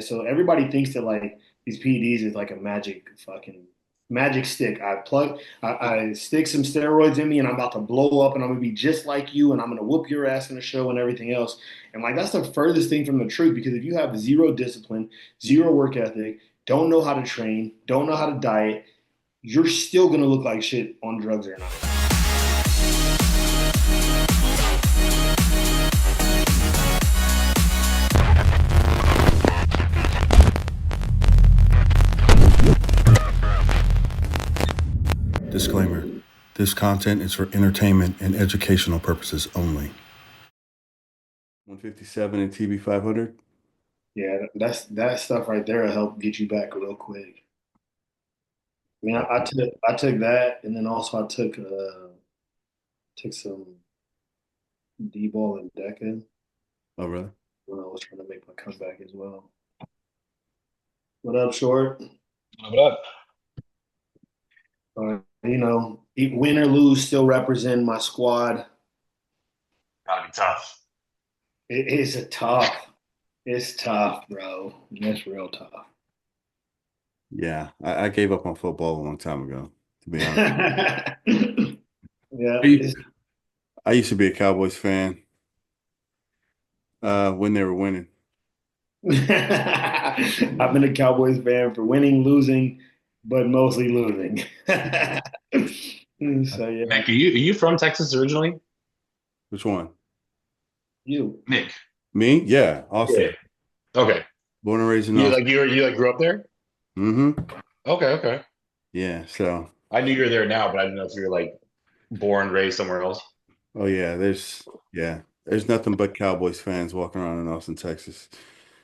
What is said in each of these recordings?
So everybody thinks that like these PEDs is like a magic stick. I stick some steroids in me, and I'm about to blow up, and I'm gonna be just like you, and I'm gonna whoop your ass in the show and everything else. And like that's the furthest thing from the truth because if you have zero discipline, zero work ethic, don't know how to train, don't know how to diet, you're still gonna look like shit on drugs or not. Disclaimer. This content is for entertainment and educational purposes only. 157 and TB 500. Yeah, that stuff right there will help get you back real quick. I mean, I took that, and then also I took some D-ball and Deca Oh, really? when I was trying to make my comeback as well. What up, Short? What up? Win or lose, still represent my squad. Gotta be tough. It is a tough. It's tough, bro. It's real tough. Yeah, I gave up on football a long time ago, to be honest. Yeah, I used to be a Cowboys fan when they were winning. I've been a Cowboys fan for winning, losing, but mostly losing. So yeah, Nick, are you from Texas originally? Which one? you. Nick. Me? Yeah, Austin. Yeah. Okay. Born and raised in You Austin. like you like grew up there? Mm-hmm. Okay, okay. Yeah, so, I knew you were there now, but I didn't know if you were like born, raised somewhere else. oh yeah, there's nothing but Cowboys fans walking around in Austin, Texas.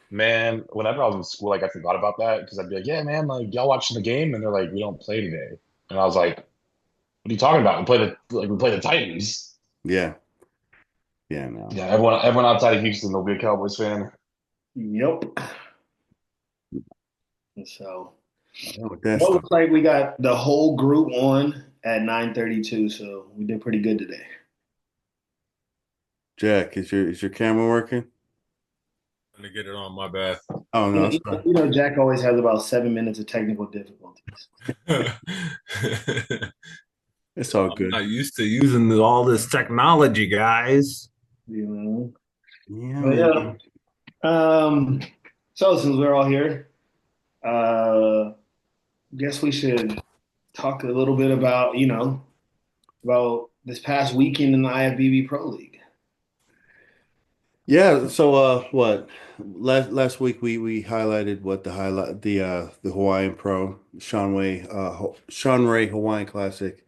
Man, whenever I was in school, like I forgot about that because I'd be like, "Yeah, man, like y'all watching the game?" And they're like, "We don't play today." And I was like, "What are you talking about? We play the Titans." Yeah, yeah, no. Yeah, everyone outside of Houston will be a Cowboys fan. Yep. So, I know what that well, stuff. looks like we got the whole group on at 9:32, so we did pretty good today. Jack, is your camera working? To get it on, my bad. Oh no, that's fine. Jack always has about 7 minutes of technical difficulties. It's all I'm good. not used to using all this technology, guys. You know, Yeah, but yeah. man. So since we're all here, uh, guess we should talk a little bit about about this past weekend in the IFBB Pro League. Yeah, so what last week we highlighted what the Hawaiian Pro Sean Ray Hawaiian Classic,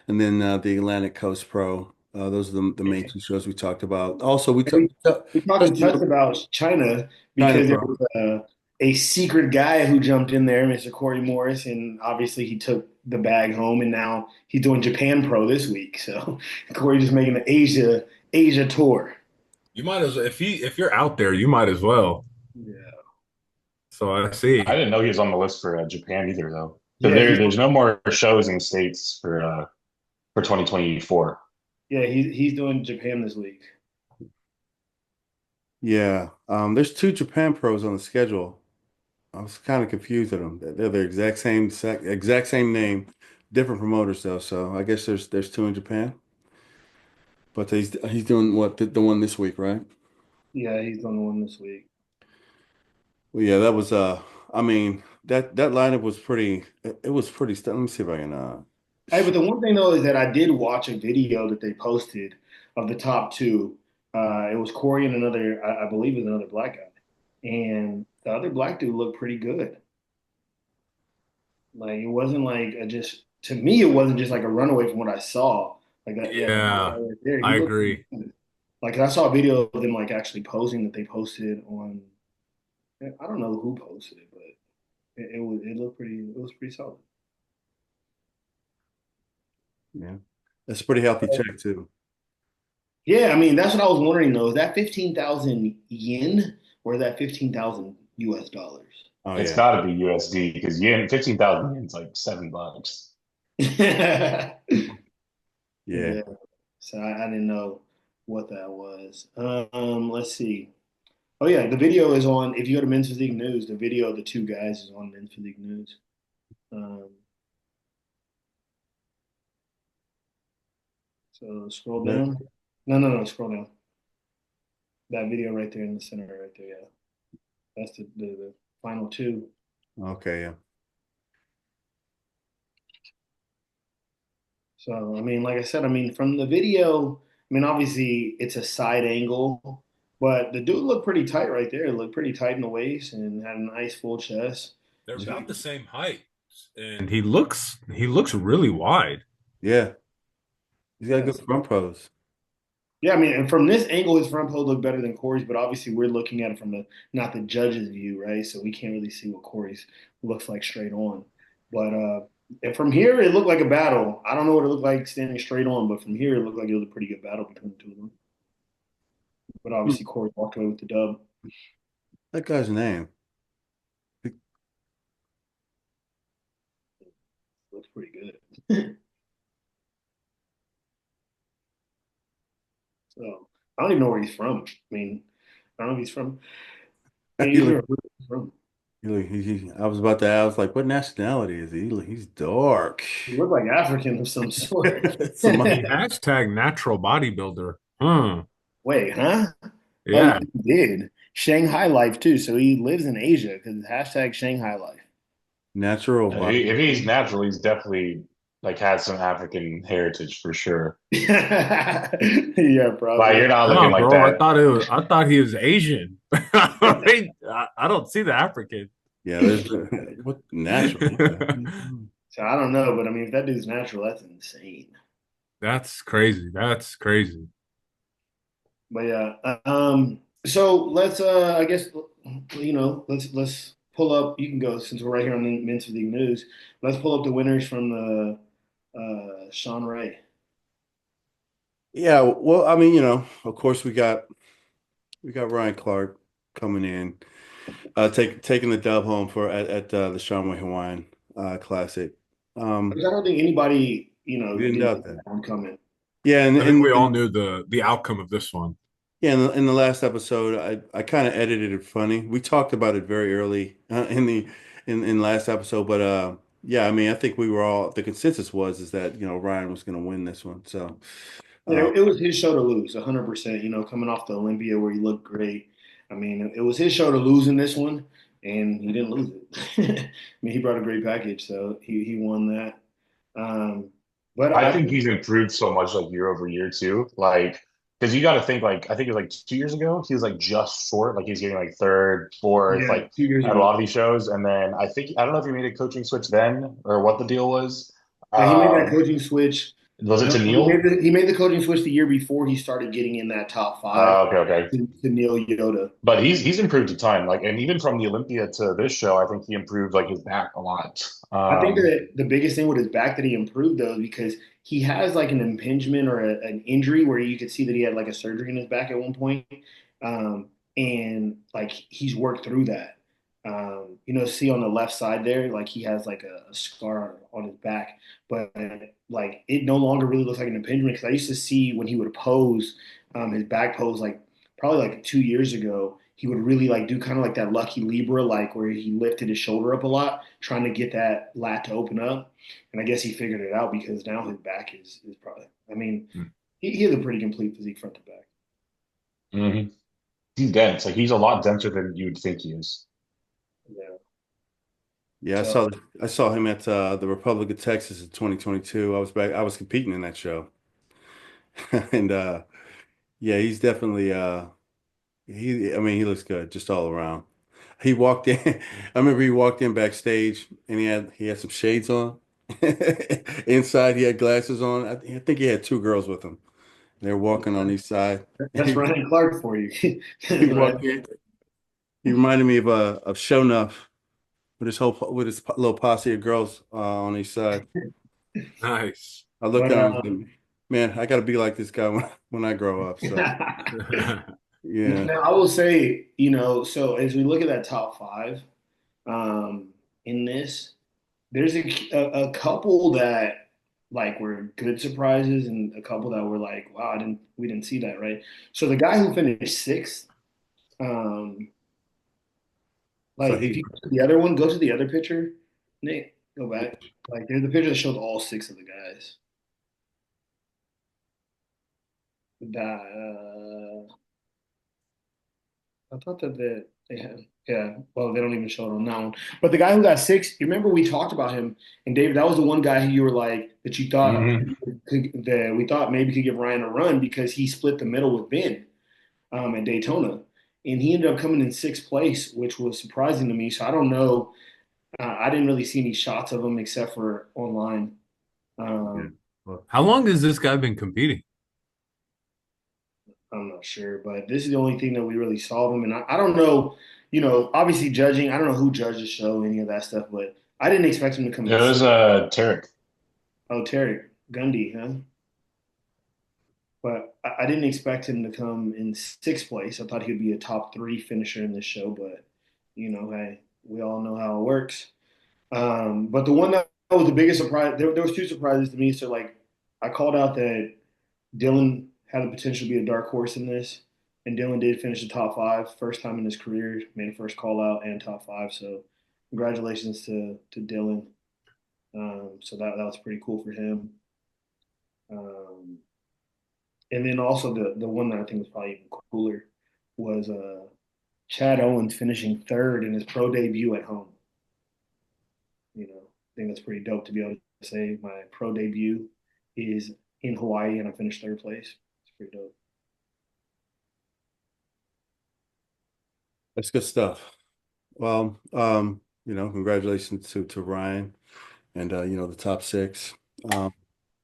and then the Atlantic Coast Pro. Those are the main two shows we talked about. Also, we And we talked and touched touched on about China China because there Pro. was a secret guy who jumped in there, Mr. Corey Morris, and obviously he took the bag home, and now he's doing Japan Pro this week. So Corey just making the Asia tour. You might as well, if you're out there, you might as well. Yeah, So I I see. didn't know he was on the list for Japan either, though. So yeah, there's no more shows in the States for 2024. he's doing Japan this week. Yeah, there's two Japan Pros on the schedule. I was kind of confused at them. They're the exact same name, different promoters though. So I guess there's two in Japan. But he's doing what the one this week, right? Yeah, he's doing the one this week. Well, yeah, that was I mean that lineup was pretty. It was pretty. Let me see if I can. Hey, but the one thing though is that I did watch a video that they posted of the top two. It was Corey and another, I believe, it was another black guy, and the other black dude looked pretty good. Like it wasn't like just to me, it wasn't just like a runaway from what I saw. Like that guy Yeah, right there, he I looked pretty agree. good. Like I saw a video of them like actually posing that they posted on. I don't know who posted it, but it looked pretty. It was pretty solid. yeah, that's a pretty healthy check too. Yeah, I mean that's what I was wondering though. Is that 15,000 yen or is that 15,000 US dollars? Oh It's yeah, got to be USD because yen 15,000 yen is like $7. yeah. Yeah, so I didn't know what that was. Let's see. Oh yeah, the video is on. If you go to Men's Physique News, the video of the two guys is on Men's Physique News. Um, so scroll That, down. No, no, no, scroll down. That video right there in the center, right there. Yeah, that's the final two. okay, yeah. So I mean, like I said, I mean from the video, I mean obviously it's a side angle, but the dude looked pretty tight right there. It looked pretty tight in the waist and had a nice full chest. They're So about the same height, and he looks really wide. Yeah. He's got a good yes. front pose. Yeah, I mean, and from this angle, his front pose looked better than Corey's, but obviously we're looking at it from the not the judge's view, right? So we can't really see what Corey's looks like straight on. But and from here, it looked like a battle. I don't know what it looked like standing straight on, but from here, it looked like it was a pretty good battle between the two of them. But Hmm. obviously, Corey walked away with the dub. That guy's name. Looks pretty good. So I don't even know where he's from. I mean, I don't know if he's from He Asia look, or where he's from. I was about to ask, like, what nationality is he? He's dark. He looked like African of some sort. Somebody, He hashtag natural bodybuilder. Hmm. Wait, huh? Oh yeah, Yeah. he did. Shanghai life too. So he lives in Asia because hashtag Shanghai life. natural If he's body. natural, he's definitely like had some African heritage for sure. Yeah, Like probably. you're not looking Nah, like bro. I that. thought it was. I thought he was Asian. I don't see the African. Yeah, there's what natural. So I don't know, but I mean, if that dude's natural, that's insane. That's crazy. That's crazy. But yeah, so let's I guess let's pull up. You can go since we're right here on the Men's Physique News. Let's pull up the winners from the Sean Ray. Yeah, well, I mean, of course we got Ryan Clark coming in, taking the dub home for at the Shanghai Hawaiian Classic. Because I don't think anybody We didn't didn't doubt see that. that one coming. Yeah, I think we all knew the outcome of this one. yeah, in the last episode, I kind of edited it funny. We talked about it very early in last episode, but yeah, I mean, I think we were all the consensus was is that Ryan was going to win this one. So Yeah, uh, it was his show to lose, 100%. Coming off the Olympia where he looked great. I mean, it was his show to lose in this one, and he didn't lose it. I mean, he brought a great package, so he won that. Um, but I I think think, he's improved so much like year over year too. Like, because you got to think like I think it was like 2 years ago he was like just short, like he's getting like third, fourth, yeah, like 2 years at a ago, lot of these shows. And then I think I don't know if he made a coaching switch then or what the deal was. yeah, he made that Um, coaching switch. was it No, to Neil? he made the coaching switch the year before he started getting in that top five Okay, okay. to Neil Yoda. But he's improved a ton. Like, and even from the Olympia to this show, I think he improved like his back a lot. I think that the biggest thing with his back that he improved though is because he has like an impingement or an injury where you could see that he had like a surgery in his back at one point, and like he's worked through that. See on the left side there, like he has like a scar on his back, but like it no longer really looks like an impingement because I used to see when he would pose, his back pose like probably like 2 years ago, he would really like do kind of like that Lucky Libra, like where he lifted his shoulder up a lot, trying to get that lat to open up. And I guess he figured it out because now his back is probably, I mean, he has a pretty complete physique front to back. Mhm. He's dense. Like he's a lot denser than you'd think he is. Yeah. yeah, So I saw him at the Republic of Texas in 2022. I was competing in that show, and yeah, he's definitely I mean, he looks good just all around. He walked in. I remember he walked in backstage and he had some shades on. Inside, he had glasses on. I think he had two girls with him. They're walking on each side. that's Ryan Clark for you. He Right? walked in. He reminded me of Show Enough with his little posse of girls on each side. Nice. I looked But at him and man, I got to be like this guy when I grow up. So yeah, now I will say, so as we look at that top five, in this, there's a couple that like were good surprises and a couple that were like, wow, we didn't see that, right? So the guy who finished sixth, Um, So like if he you go to the other one, go to the other picture, Nick, go back. Like there's a picture that shows all six of the guys. I thought that they had, yeah. Well, they don't even show it on that one. But the guy who got six, you remember we talked about him, and David, that was the one guy who you were like that you thought Hmm. that we thought maybe could give Ryan a run because he split the middle with Ben at Daytona, and he ended up coming in sixth place, which was surprising to me. So I don't know. I didn't really see any shots of him except for online. yeah. Um, Well, how long has this guy been competing? I'm not sure, but this is the only thing that we really saw of him. And I don't know, obviously judging, I don't know who judged the show, any of that stuff, but I didn't expect him to come It in was sixth. Tarek. Oh, Tarek Gundy, huh? But I didn't expect him to come in sixth place. I thought he'd be a top three finisher in this show, but hey, we all know how it works. But the one that was the biggest surprise, there was two surprises to me. So like, I called out that Dylan had the potential to be a dark horse in this, and Dylan did finish the top five, first time in his career, made a first call out and top five. So congratulations to Dylan. So that was pretty cool for him. Um, and then also the one that I think was probably even cooler was Chad Owens finishing third in his pro debut at home. I think that's pretty dope to be able to say my pro debut is in Hawaii and I finished third place. It's pretty dope. That's good stuff. Well, congratulations to Ryan and the top six. Um,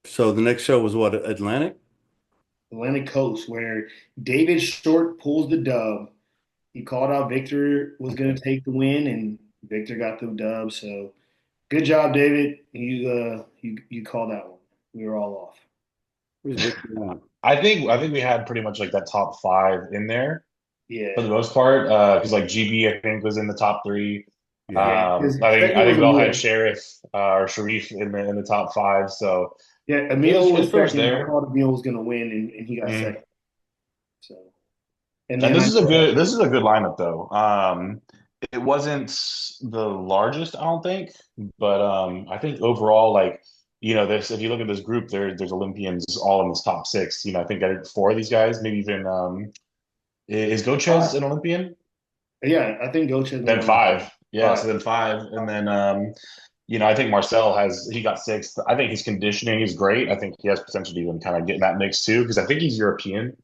so the next show was what, Atlantic? Atlantic Coast, where David Short pulls the dub. He called out Victor was going to take the win, and Victor got the dub. So good job, David. You called that one. We were all off. Who's Victor now? I think we had pretty much like that top five in there for the Yeah, most part. Because like GB I think was in the top three. Yeah. yeah. Because I second was think we all had Emil. Sheriff or Sharif in the top five. So Yeah, it was Emil was it was second. I there. thought Emil was going to win, and he got Mhm. second. So, and And then I know, this is a good lineup though. It wasn't the largest, I don't think, but I think overall, like this if you look at this group, there's Olympians all in this top six. I think four of these guys, maybe even is Gochez an Olympian? yeah, I think Goche is Then on five, yeah. five. So then five, and then I think Marcel he got sixth. I think his conditioning is great. I think he has potential to even kind of get in that mix too, because I think he's European.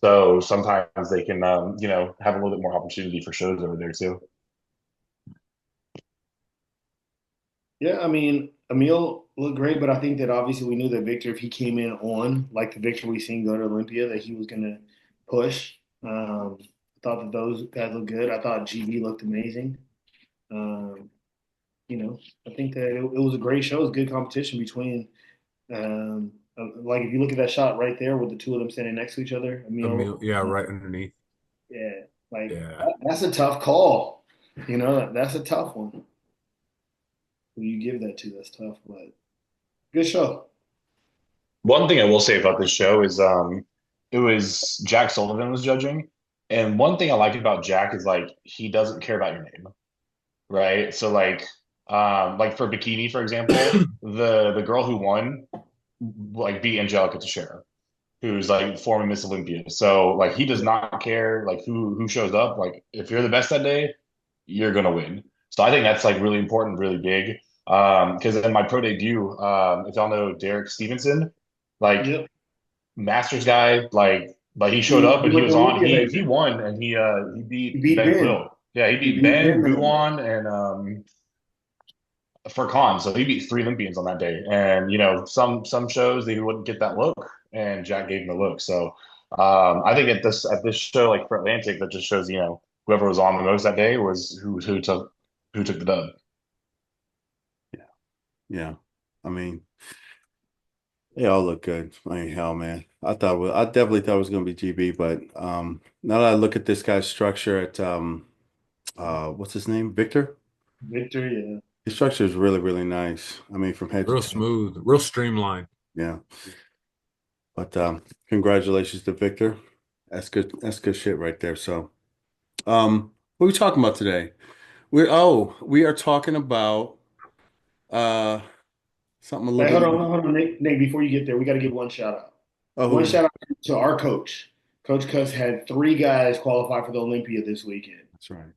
So sometimes they can, have a little bit more opportunity for shows over there too. Yeah, I mean, Emil looked great, but I think that obviously we knew that Victor, if he came in on like the Victor we seen go to Olympia, that he was going to push. I thought that those guys looked good. I thought GB looked amazing. Um, I think that it was a great show. It was good competition between, like if you look at that shot right there with the two of them standing next to each other, Emil, Emil, yeah, right underneath. yeah, like Yeah. that's a tough call. That's a tough one. Who you give that to? That's tough, but good show. One thing I will say about this show is it was Jack Sullivan was judging. And one thing I like about Jack is like he doesn't care about your name, right? So like for bikini, for example, the girl who won like beat Angelica Teixeira, who's like former Miss Olympia. So like he does not care like who shows up. Like if you're the best that day, you're gonna win. So I think that's like really important, really big. Because in my pro debut, if y'all know Derek Stevenson, like Yep. Masters guy, like he showed He up and he went to was on. Olympia He later. won and he He beat beat Ben Ben. Quill. Yeah, he He beat beat Ben Ben that day. Buwan and Furkan. So he beat three Olympians on that day. And some shows they wouldn't get that look, and Jack gave him the look. So I think at this show like for Atlantic, that just shows whoever was on the most that day was who took the dub. Yeah. Yeah. I mean, they all look good. I mean, hell, man. I definitely thought it was going to be GB, but now that I look at this guy's structure at what's his name? Victor? Victor, yeah. His structure is really, really nice. I mean, from head to Real toe. smooth, real streamlined. Yeah. But congratulations to Victor. That's good. That's good shit right there. So What are we talking about today? We are talking about uh something a little Hey, bit hold on, Nate. Nate, before you get there, we got to give one shout out. oh One who shout out to our coach. Coach Cuss had three guys qualify for the Olympia this weekend. that's right.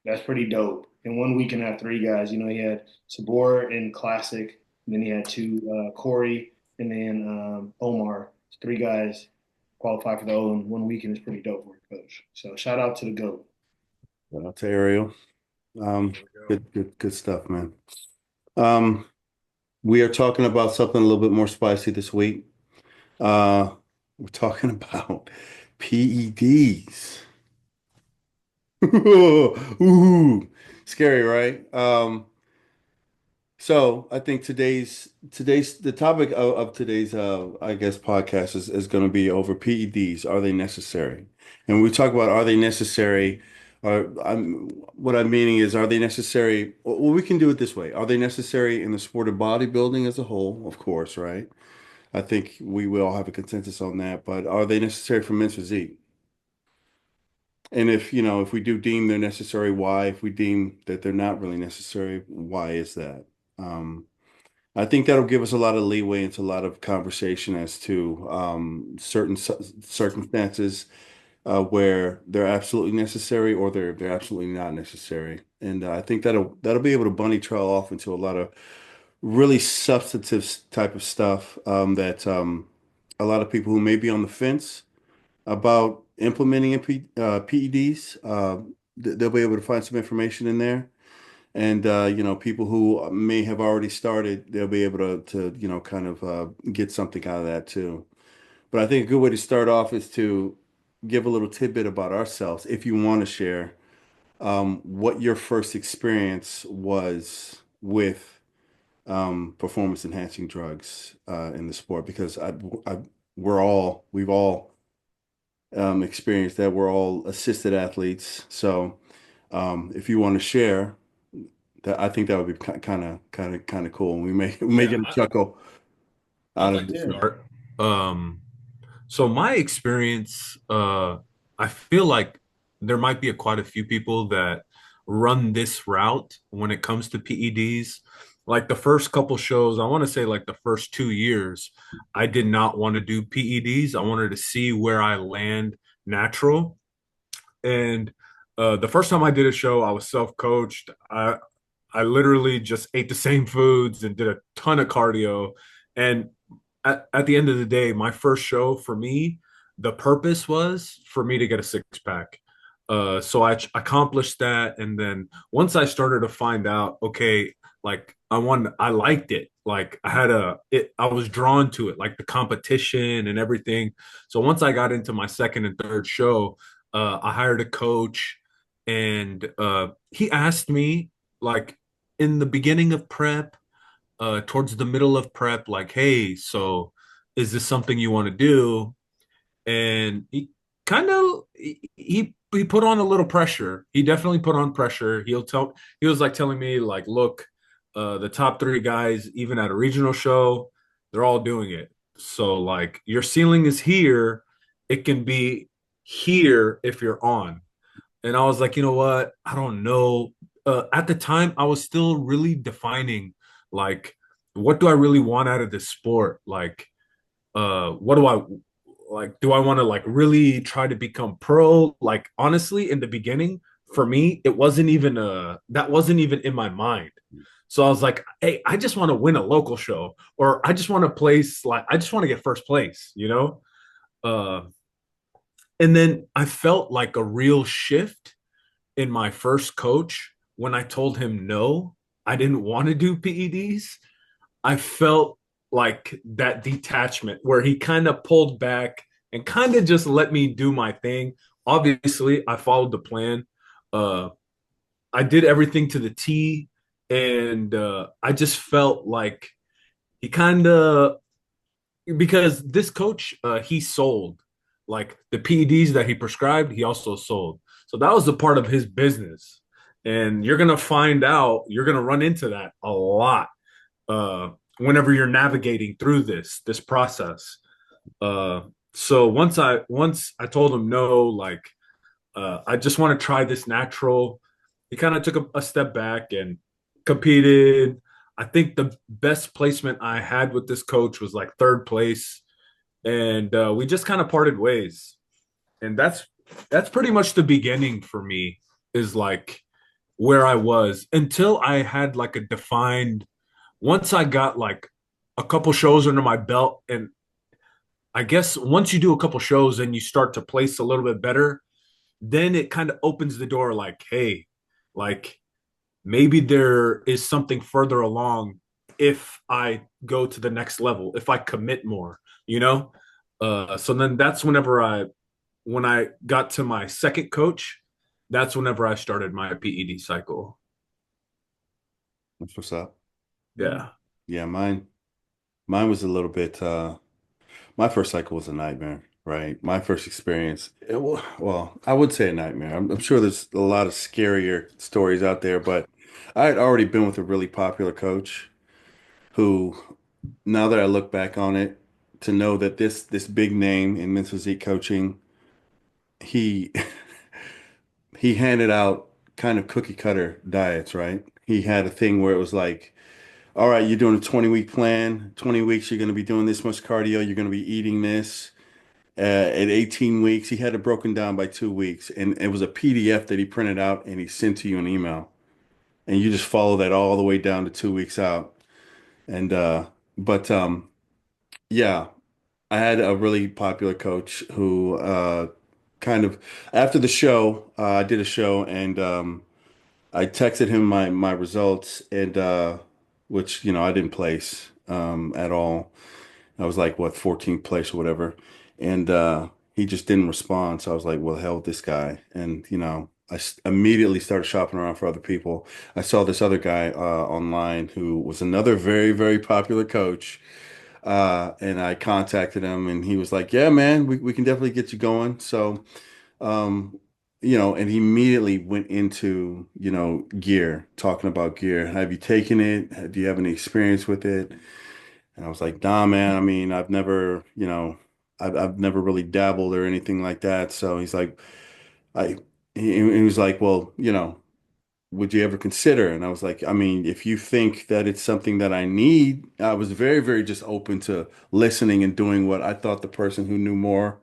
That's pretty dope. In 1 weekend, have three guys. You know, he had Sabor in Classic, and then he had two Corey, and then Omar. Three guys qualify for the O in 1 weekend is pretty dope for a coach. So shout out to the GOAT. Shout out to Ariel. Um, There we go. good stuff, man. Um, we are talking about something a little bit more spicy this week. We're talking about PEDs. Ooh, scary, right? So I think today's the topic of today's I guess podcast is going to be over PEDs. Are they necessary? And when we talk about are they necessary, what I'm meaning is are they necessary? Well, we can do it this way. Are they necessary in the sport of bodybuilding as a whole? Of course, right? I think we will all have a consensus on that. But are they necessary for men's physique? And if if we do deem they're necessary, why? If we deem that they're not really necessary, why is that? Um, I think that'll give us a lot of leeway into a lot of conversation as to certain circumstances where they're absolutely necessary or they're absolutely not necessary. And I think that'll be able to bunny trail off into a lot of really substantive type of stuff that a lot of people who may be on the fence about implementing PEDs, they'll be able to find some information in there. And people who may have already started, they'll be able to kind of get something out of that too. But I think a good way to start off is to give a little tidbit about ourselves, if you want to share what your first experience was with performance enhancing drugs in the sport, because we've all experienced that. We're all assisted athletes, so if you want to share. That I think that would be kind of cool. We may Yeah, get a chuckle I'd out of like to it. Yeah. start. So my experience, I feel like there might be quite a few people that run this route when it comes to PEDs. Like the first couple shows, I want to say like the first 2 years, I did not want to do PEDs. I wanted to see where I land natural. And the first time I did a show, I was self-coached. I literally just ate the same foods and did a ton of cardio. And at the end of the day, my first show for me, the purpose was for me to get a six pack. So I accomplished that. And then once I started to find out, okay, like I liked it. Like I was drawn to it, like the competition and everything. So once I got into my second and third show, I hired a coach and he asked me, like, in the beginning of prep, towards the middle of prep, like, hey, so is this something you want to do? And he kind of he put on a little pressure. He definitely put on pressure. He was like telling me, like, look, the top three guys, even at a regional show, they're all doing it. So like your ceiling is here. It can be here if you're on. And I was like, you know what? I don't know. At the time, I was still really defining, like, what do I really want out of this sport? Like, what do I like? Do I want to like really try to become pro? Like, honestly, in the beginning, for me, it wasn't even that wasn't even in my mind. So I was like, hey, I just want to win a local show, or I just want to place, like, I just want to get first place, you know? Uh, and then I felt like a real shift in my first coach when I told him no, I didn't want to do PEDs. I felt like that detachment where he kind of pulled back and kind of just let me do my thing. Obviously, I followed the plan. Uh, I did everything to the T, and I just felt like he kind of, because this coach, he sold like the PEDs that he prescribed, he also sold. So that was a part of his business. And you're gonna find out, you're gonna run into that a lot whenever you're navigating through this process. Uh, so once I told him no, like I just want to try this natural. He kind of took a step back and competed. I think the best placement I had with this coach was like third place, and we just kind of parted ways. And that's pretty much the beginning for me. Is like where I was until I had like a defined. Once I got like a couple shows under my belt, and I guess once you do a couple shows and you start to place a little bit better, then it kind of opens the door like, hey, like maybe there is something further along if I go to the next level, if I commit more, you know? So then that's when I got to my second coach, that's whenever I started my PED cycle. That's what's up. Yeah. Yeah, mine was a little bit my first cycle was a nightmare, right? My first experience, well, I would say a nightmare. I'm sure there's a lot of scarier stories out there, but I had already been with a really popular coach who, now that I look back on it, to know that this big name in men's physique coaching, he he handed out kind of cookie cutter diets, right? He had a thing where it was like, all right, you're doing a 20-week plan. 20 weeks, you're going to be doing this much cardio. You're going to be eating this. At 18 weeks, he had it broken down by 2 weeks, and it was a PDF that he printed out and he sent to you an email, and you just follow that all the way down to 2 weeks out. And but yeah, I had a really popular coach who kind of after the show, I did a show and I texted him my results and which I didn't place at all. I was like, what, 14th place or whatever. And he just didn't respond. So I was like, well, hell with this guy. And, immediately started shopping around for other people. I saw this other guy online who was another very, very popular coach. And I contacted him and he was like, yeah, man, we can definitely get you going. So, um, and he immediately went into, gear, talking about gear. Have you taken it? Do you have any experience with it? And I was like, nah, man, I mean, I've never really dabbled or anything like that. So he's like, I, he was like, well, would you ever consider? And I was like, I mean, if you think that it's something that I need, I was very, very just open to listening and doing what I thought the person who knew more,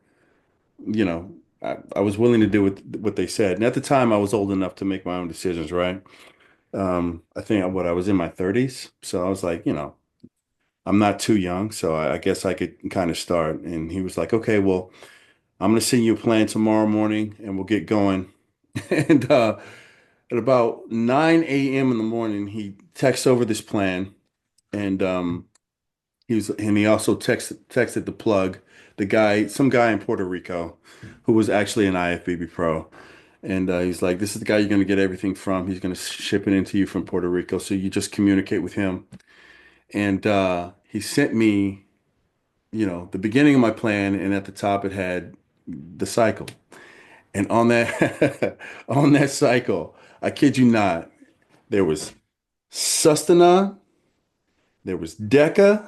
you know, I was willing to do what they said. And at the time, I was old enough to make my own decisions, right? I think I was in my 30s. So I was like, I'm not too young, so I guess I could kind of start. And he was like, okay, well, I'm going to send you a plan tomorrow morning and we'll get going. And at about 9 a.m. in the morning, he texts over this plan. And he also texted the plug, some guy in Puerto Rico who was actually an IFBB pro. And he's like, this is the guy you're going to get everything from. He's going to ship it into you from Puerto Rico. So you just communicate with him. And he sent me the beginning of my plan, and at the top it had the cycle. And on that on that cycle, I kid you not, there was Sustana, there was Deca,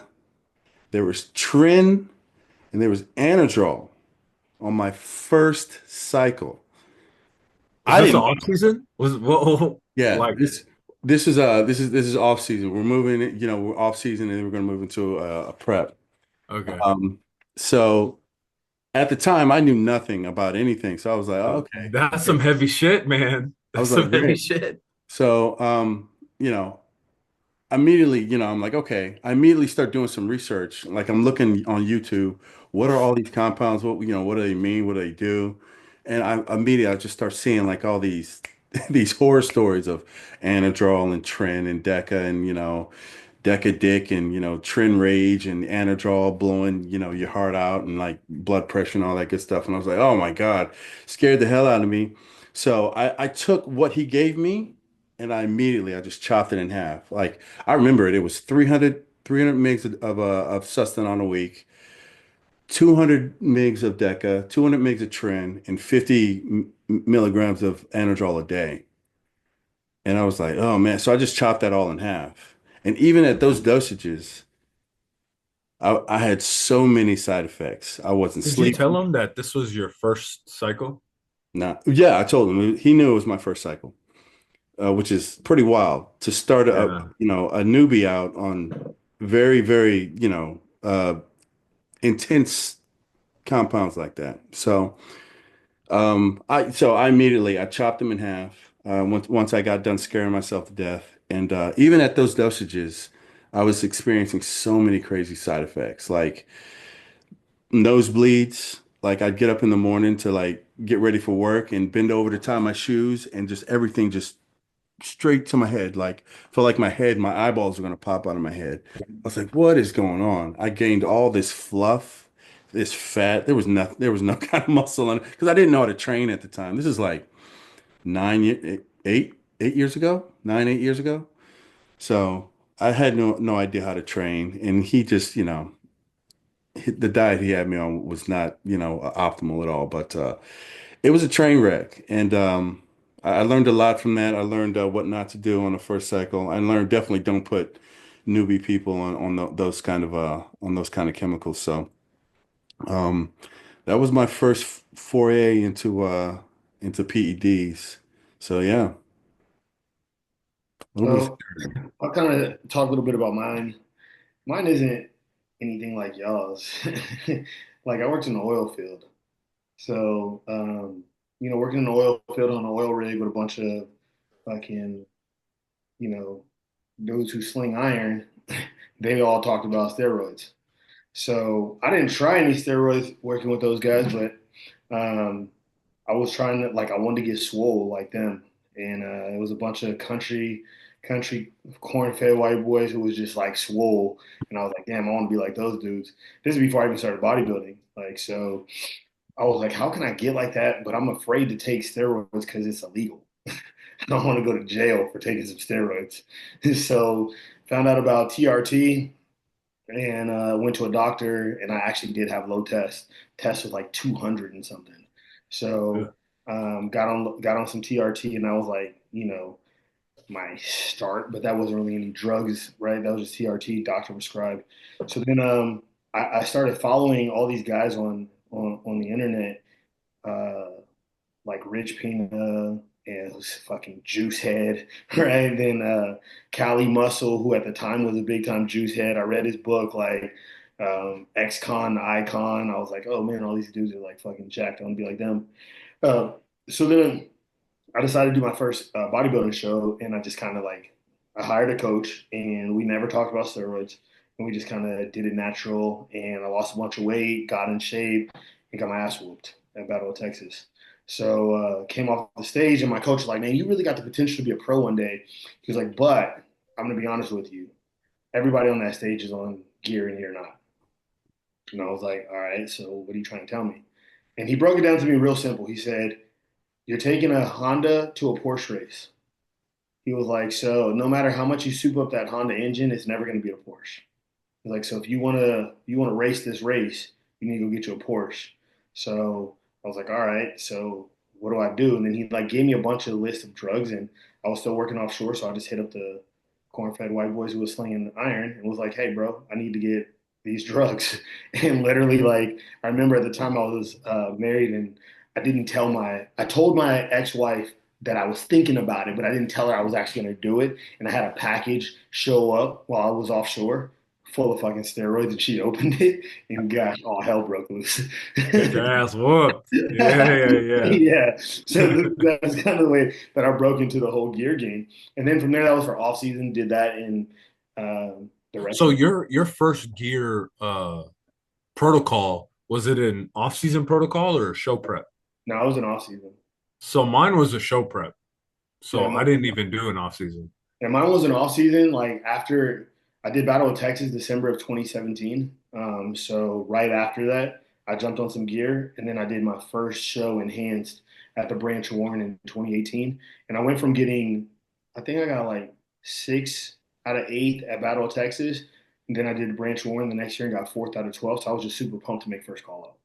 there was Trin, and there was Anadrol on my first cycle. Was I this the didn't, off season? Was whoa, yeah, like this is off season. We're moving it, we're off season and we're going to move into a prep. okay. Um, so at the time, I knew nothing about anything. So I was like, oh, okay. That's some heavy shit, man. I That's was like, some heavy great. shit. So, you know, immediately, I'm like, okay. I immediately start doing some research. Like I'm looking on YouTube. What are all these compounds? What do they mean? What do they do? And I just start seeing like all these these horror stories of Anadrol and Tren and Deca and Deca Dick and Tren Rage and Anadrol blowing your heart out and like blood pressure and all that good stuff. And I was like, oh my God, scared the hell out of me. So I took what he gave me and I just chopped it in half. Like I remember it was 300 mgs of Sustain on a week, 200 mgs of Deca, 200 mgs of Tren, and 50 milligrams of Anadrol a day. And I was like, oh man. So I just chopped that all in half. And even at those dosages, I had so many side effects. I wasn't Did you tell sleeping. him that this was your first cycle? Nah, yeah, I told him he knew it was my first cycle, which is pretty wild to start Yeah. a newbie out on very, very, intense compounds like that. So I immediately I chopped him in half once I got done scaring myself to death, and even at those dosages, I was experiencing so many crazy side effects like nosebleeds. Like I'd get up in the morning to like get ready for work and bend over to tie my shoes, and just everything just straight to my head. Like felt like my eyeballs were gonna pop out of my head. I was like, what is going on? I gained all this fluff, this fat. There was no kind of muscle on it because I didn't know how to train at the time. This is like 8 years ago, 8 years ago. So I had no idea how to train, and he just, the diet he had me on was not, optimal at all. But it was a train wreck, and I learned a lot from that. I learned what not to do on the first cycle. I learned definitely don't put newbie people on those kind of chemicals. So um, that was my first foray into PEDs. So yeah, a little bit So I'll kind of talk a little bit about mine. Mine isn't anything like y'all's. Like I worked in the oil field. So, working in the oil field on an oil rig with a bunch of fucking, you know, dudes who sling iron, they all talked about steroids. So I didn't try any steroids working with those guys, but um, I was trying to like I wanted to get swole like them, and it was a bunch of country corn-fed white boys who was just like swole, and I was like, damn, I want to be like those dudes. This is before I even started bodybuilding, like so. I was like, how can I get like that? But I'm afraid to take steroids because it's illegal. I don't want to go to jail for taking some steroids. So found out about TRT and went to a doctor, and I actually did have low test. Test was like 200 and something. Yeah. So got on some TRT, and I was like, my start, but that wasn't really any drugs, right? That was just TRT, doctor prescribed. So then I started following all these guys on the internet, uh, like Rich Pina and who's fucking Juice Head, right? Then Cali Muscle, who at the time was a big time Juice Head. I read his book, like Ex-Con, Icon. I was like, oh man, all these dudes are like fucking jacked. I want to be like them. Uh, so then I decided to do my first bodybuilding show, and I just kind of like I hired a coach, and we never talked about steroids, and we just kind of did it natural. And I lost a bunch of weight, got in shape, and got my ass whooped at Battle of Texas. So came off the stage, and my coach was like, "Man, you really got the potential to be a pro one day." He was like, "But I'm gonna be honest with you. Everybody on that stage is on gear, and you're not." And I was like, "All right, so what are you trying to tell me?" And he broke it down to me real simple. He said, "You're taking a Honda to a Porsche race." He was like, so no matter how much you soup up that Honda engine, it's never going to be a Porsche. He's like, so if you want to race this race, you need to go get you a Porsche. So I was like, all right, so what do I do? And then he like gave me a bunch of list of drugs, and I was still working offshore, so I just hit up the corn-fed white boys who was slinging iron and was like, hey, bro, I need to get these drugs. And literally, like, I remember at the time I was married, and I told my ex-wife that I was thinking about it, but I didn't tell her I was actually going to do it. And I had a package show up while I was offshore full of fucking steroids, and she opened it, and gosh, all hell broke loose. Get your ass whooped. Yeah, Yeah, yeah, so that's kind of the way that I broke into the whole gear game, and then from there that was for off season. Did that in the rest So of your first gear protocol, was it an off-season protocol or show prep? no, I was in off season. So mine was a show prep. Yeah, So I didn't even do an off-season. and mine was an off season. Like after I did Battle of Texas December of 2017. So right after that, I jumped on some gear, and then I did my first show enhanced at the Branch Warren in 2018. And I went from getting, I think I got like 6 out of 8 at Battle of Texas. And then I did Branch Warren the next year and got fourth out of 12. So I was just super pumped to make first call up.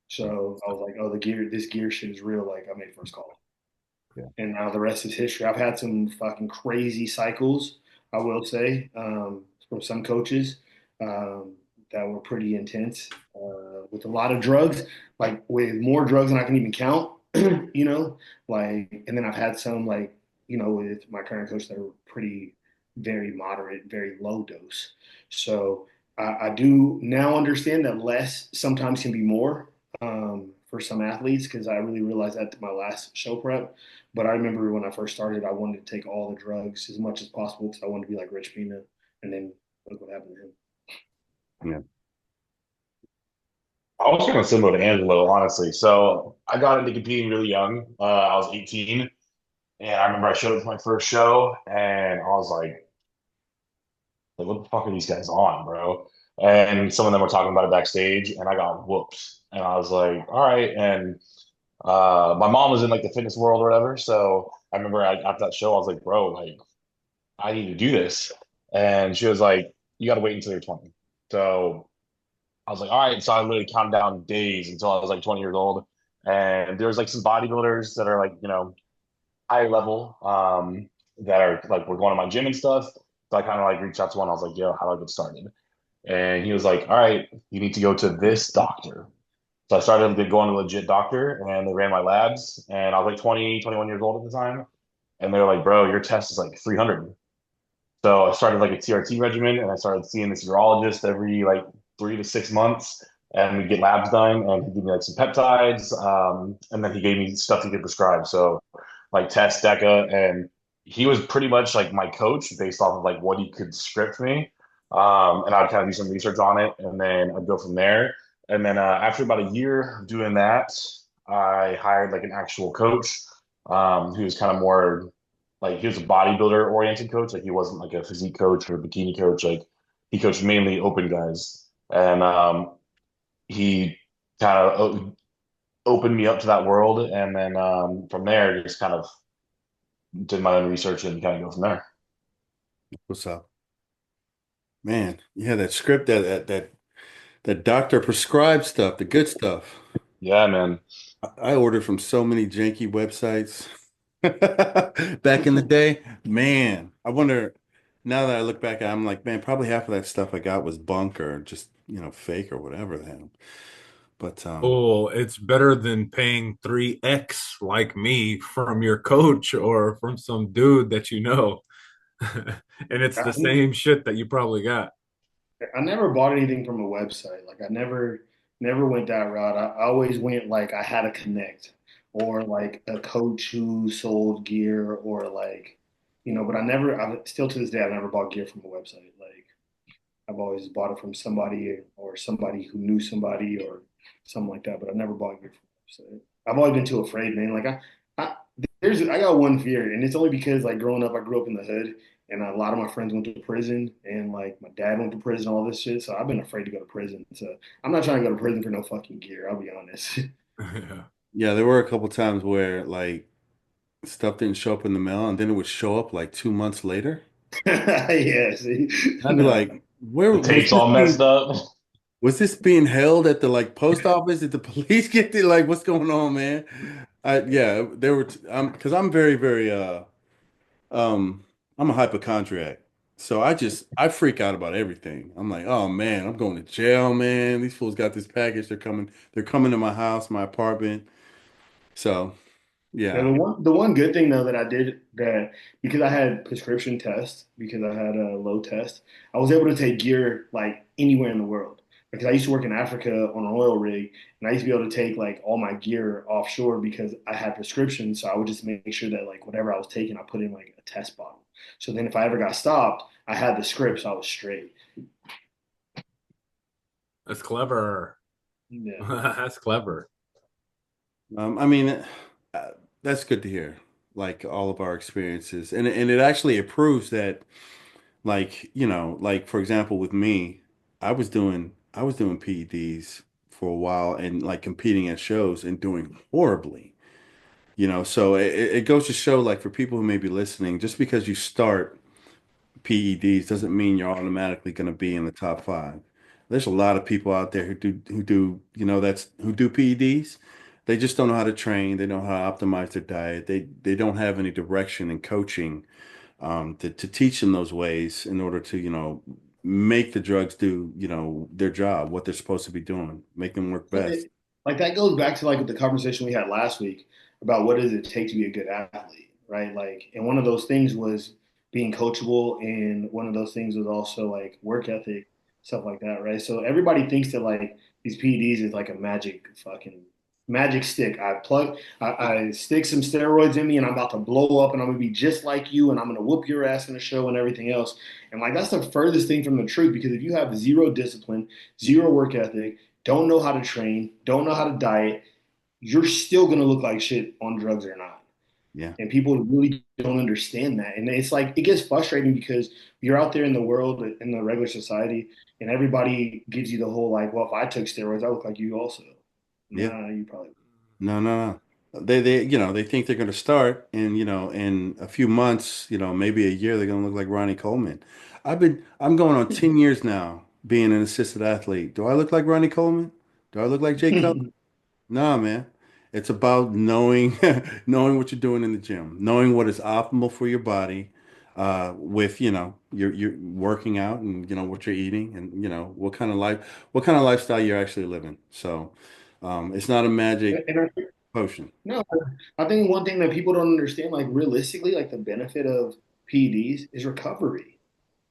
So I was like, oh, this gear shit is real. Like I made first call. Yeah. And now the rest is history. I've had some fucking crazy cycles, I will say, from some coaches that were pretty intense with a lot of drugs, like with more drugs than I can even count. you know, like, and then I've had some like, with my current coach that are pretty, very moderate, very low dose. So I do now understand that less sometimes can be more for some athletes because I really realized that to my last show prep. But I remember when I first started, I wanted to take all the drugs as much as possible because I wanted to be like Rich Pina, and then look what happened to him. Yeah. I was kind of similar to Angelo, honestly. So I got into competing really young. I was 18, and I remember I showed up to my first show, and I was like, what the fuck are these guys on, bro? And some of them were talking about it backstage, and I got whooped. And I was like, all right. And my mom was in like the fitness world or whatever. So I remember after that show, I was like, bro, like, I need to do this. And she was like, you got to wait until you're 20. So I was like, all right. So I literally counted down days until I was like 20 years old. And there's like some bodybuilders that are like, high level, that are like, we're going to my gym and stuff. So I kind of like reached out to one. I was like, yo, how do I get started? And he was like, all right, you need to go to this doctor. So I started going to a legit doctor and they ran my labs. And I was like 20, 21 years old at the time. And they were like, bro, your test is like 300. So I started like a TRT regimen and I started seeing this urologist every like 3 to 6 months. And we get labs done and he gave me like some peptides. And then he gave me stuff he could prescribe. So like test DECA. And he was pretty much like my coach based off of like what he could script me. And I'd kind of do some research on it and then I'd go from there. And then after about a year of doing that, I hired like an actual coach who was kind of more like he was a bodybuilder oriented coach. Like he wasn't like a physique coach or a bikini coach. Like he coached mainly open guys, and he kind of opened me up to that world. And then from there, just kind of did my own research and kind of go from there. What's up, man? You had that script that doctor prescribed stuff, the good stuff. Yeah, man. I ordered from so many janky websites back in the day. Man, I wonder now that I look back, I'm like, man, probably half of that stuff I got was bunk or just, fake or whatever the hell. But Oh, it's better than paying 3x like me from your coach or from some dude that you know. And it's the I, same shit that you probably got. I never bought anything from a website. Like I never went that route. I always went like I had to connect or like a coach who sold gear or like, but I still to this day I've never bought gear from a website. Like I've always bought it from somebody or somebody who knew somebody or something like that, but I've never bought gear from a website. I've always been too afraid, man. Like I I got one fear, and it's only because like growing up, I grew up in the hood, and a lot of my friends went to prison, and like my dad went to prison, all this shit. So I've been afraid to go to prison. So I'm not trying to go to prison for no fucking gear. I'll be honest. Yeah. yeah, there were a couple times where like stuff didn't show up in the mail and then it would show up like 2 months later. Yeah, see, I'd be no, like, where The was tape's this all messed being up. was this being held at the like post office? Did the police get there? Like, what's going on, man? Yeah, there were because I'm very, very um I'm a hypochondriac. So I freak out about everything. I'm like, oh man, I'm going to jail, man. These fools got this package. They're coming to my house, my apartment. So now, yeah. the one good thing though that I did that because I had prescription tests because I had a low test, I was able to take gear like anywhere in the world. Because I used to work in Africa on an oil rig, and I used to be able to take like all my gear offshore because I had prescriptions. So I would just make sure that like whatever I was taking, I put in like a test bottle. So then if I ever got stopped, I had the script, so I was straight. That's clever. Yeah. That's clever. I mean, uh, that's good to hear. Like all of our experiences, and it actually it proves that, like like for example, with me, I was doing PEDs for a while and like competing at shows and doing horribly. So it goes to show, like for people who may be listening, just because you start PEDs doesn't mean you're automatically going to be in the top five. There's a lot of people out there who do that's who do PEDs. They just don't know how to train. They don't know how to optimize their diet. They don't have any direction and coaching to teach them those ways in order to make the drugs do their job, what they're supposed to be doing, make them work But best. like that goes back to like the conversation we had last week about what does it take to be a good athlete, right? Like, and one of those things was being coachable, and one of those things was also like work ethic, stuff like that, right? So everybody thinks that like these PEDs is like a magic stick. I stick some steroids in me, and I'm about to blow up, and I'm gonna be just like you, and I'm gonna whoop your ass in the show and everything else. And like that's the furthest thing from the truth, because if you have zero discipline, zero work ethic, don't know how to train, don't know how to diet, you're still gonna look like shit on drugs or not. Yeah. And people really don't understand that. And it's like it gets frustrating because you're out there in the world, in the regular society, and everybody gives you the whole like, well, if I took steroids, I look like you also. Yeah. Nah, you probably. No, no, no. They think they're going to start and, in a few months, maybe a year, they're going to look like Ronnie Coleman. I'm going on 10 years now being an assisted athlete. Do I look like Ronnie Coleman? Do I look like Jay Cutler? No, man. It's about knowing knowing what you're doing in the gym, knowing what is optimal for your body, with you're working out and what you're eating and what kind of lifestyle you're actually living. So it's not a magic And potion. no, I think one thing that people don't understand, like realistically, like the benefit of PEDs is recovery.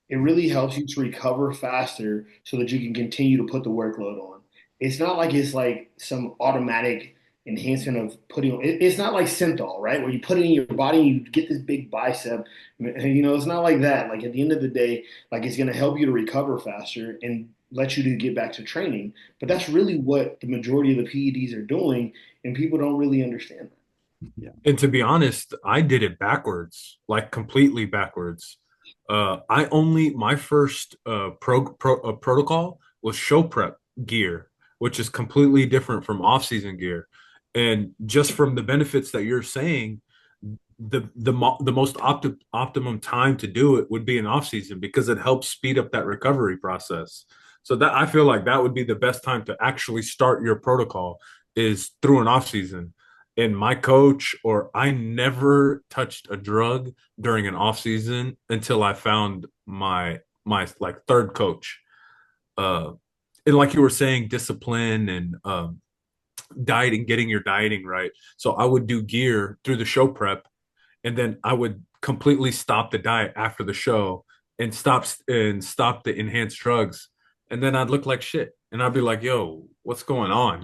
It really helps you to recover faster so that you can continue to put the workload on. It's not like it's like some automatic enhancement of putting it's not like synthol, right? Where you put it in your body and you get this big bicep. It's not like that. Like at the end of the day, like it's gonna help you to recover faster and let you to get back to training. But that's really what the majority of the PEDs are doing, and people don't really understand that. Yeah. And to be honest, I did it backwards, like completely backwards. My first protocol was show prep gear, which is completely different from off-season gear. And just from the benefits that you're saying, the most optimum time to do it would be in off-season because it helps speed up that recovery process. So that I feel like that would be the best time to actually start your protocol is through an off-season. And my coach or I never touched a drug during an off season until I found my like third coach. Uh, and like you were saying, discipline and dieting, getting your dieting right. So I would do gear through the show prep, and then I would completely stop the diet after the show and stop the enhanced drugs, and then I'd look like shit, and I'd be like, "Yo, what's going on?"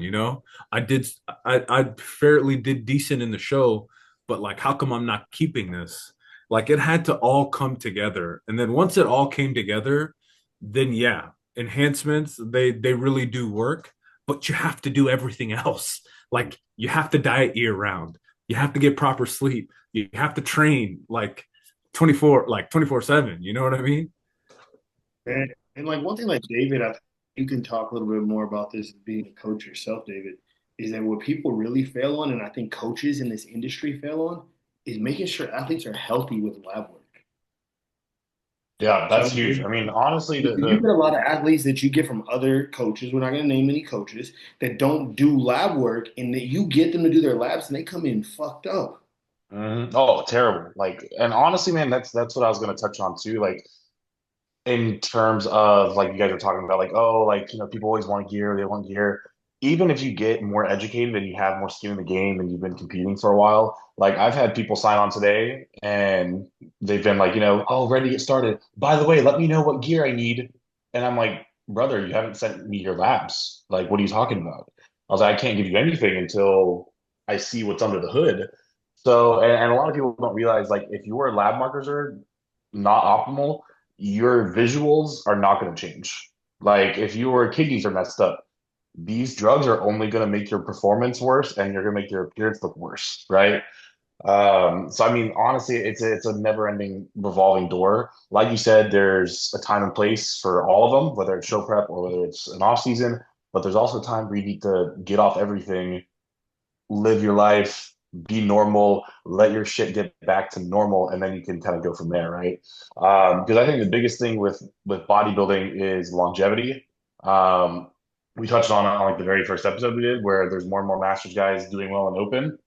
I fairly did decent in the show, but like, how come I'm not keeping this? Like, it had to all come together, and then once it all came together, then yeah, enhancements they really do work, but you have to do everything else. Like, you have to diet year round. You have to get proper sleep. You have to train like 24/7. You know what I mean? And like one thing, like David, you can talk a little bit more about this being a coach yourself, David, is that what people really fail on, and I think coaches in this industry fail on, is making sure athletes are healthy with lab work. Yeah, So that's huge. I mean, honestly, you get a lot of athletes that you get from other coaches. We're not going to name any coaches that don't do lab work, and that you get them to do their labs, and they come in fucked up. oh, terrible. Like, and honestly, man, that's what I was going to touch on too. Like, in terms of like you guys are talking about, like, oh, like people always want gear, they want gear. Even if you get more educated and you have more skin in the game and you've been competing for a while, like I've had people sign on today and they've been like, oh, ready to get started. By the way, let me know what gear I need. And I'm like, brother, you haven't sent me your labs. Like, what are you talking about? I was like, I can't give you anything until I see what's under the hood. So, and a lot of people don't realize, like, if your lab markers are not optimal, your visuals are not going to change. Like if your kidneys are messed up, these drugs are only going to make your performance worse and you're going to make your appearance look worse, right? So I mean, honestly, it's a never-ending revolving door. Like you said, there's a time and place for all of them, whether it's show prep or whether it's an off season. But there's also time where you need to get off everything, live your life, be normal, let your shit get back to normal, and then you can kind of go from there, right? Because I think the biggest thing with bodybuilding is longevity. We touched on like the very first episode we did, where there's more and more masters guys doing well in open,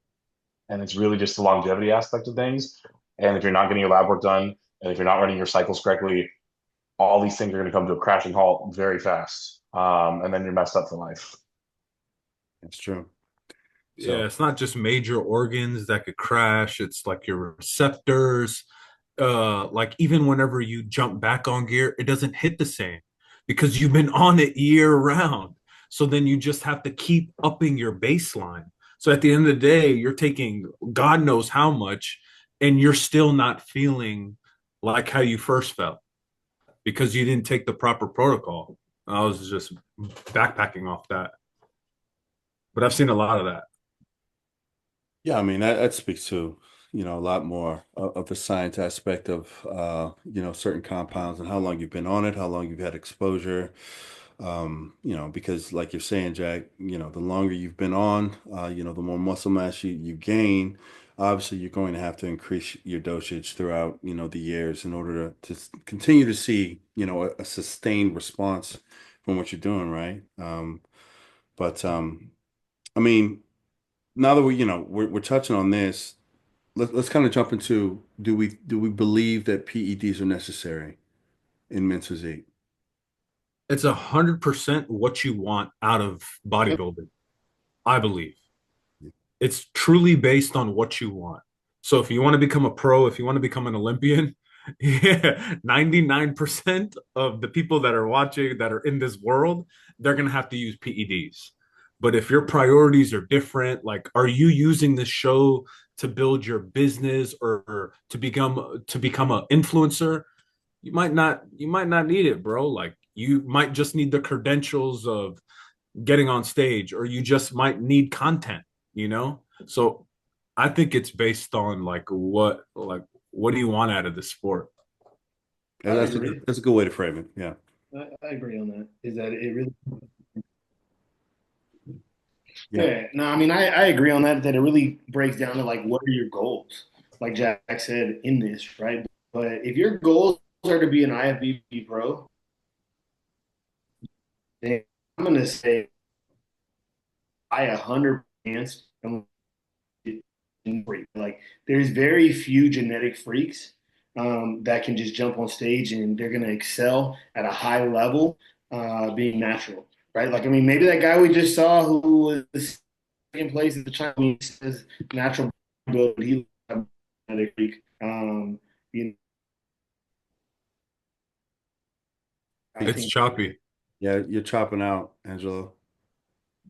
and it's really just the longevity aspect of things. And if you're not getting your lab work done, and if you're not running your cycles correctly, all these things are going to come to a crashing halt very fast, and then you're messed up for life. That's true. Yeah, So it's not just major organs that could crash. It's like your receptors. Like even whenever you jump back on gear, it doesn't hit the same because you've been on it year round. So then you just have to keep upping your baseline. So at the end of the day, you're taking God knows how much, and you're still not feeling like how you first felt because you didn't take the proper protocol. I was just backpacking off that. But I've seen a lot of that. yeah, I mean that speaks to, a lot more of the science aspect of certain compounds and how long you've been on it, how long you've had exposure. Because like you're saying, Jack, the longer you've been on, the more muscle mass you gain. Obviously, you're going to have to increase your dosage throughout, the years in order to continue to see, a sustained response from what you're doing, right? But I mean, now that we're touching on this, let's kind of jump into, do we believe that PEDs are necessary in men's physique? It's 100% what you want out of bodybuilding, I believe. It's truly based on what you want. So if you want to become a pro, if you want to become an Olympian, yeah, 99% of the people that are watching that are in this world, they're going to have to use PEDs. But if your priorities are different, like are you using this show to build your business or to become an influencer, you might not need it, bro. Like you might just need the credentials of getting on stage, or you just might need content. So I think it's based on what do you want out of the sport. And I that's a agree. that's a good way to frame it. Yeah. I agree on that. Is that it really? Yeah. Yeah. No, I mean, I agree on that. That it really breaks down to like, what are your goals? Like Jack said in this, right? But if your goals are to be an IFBB pro, then I'm gonna say I 100% like there's very few genetic freaks that can just jump on stage and they're gonna excel at a high level, being natural, right? Like I mean, maybe that guy we just saw who was second place at the Chinese says natural build, he genetic freak. You know, I It's think choppy. Yeah, you're chopping out, Angelo.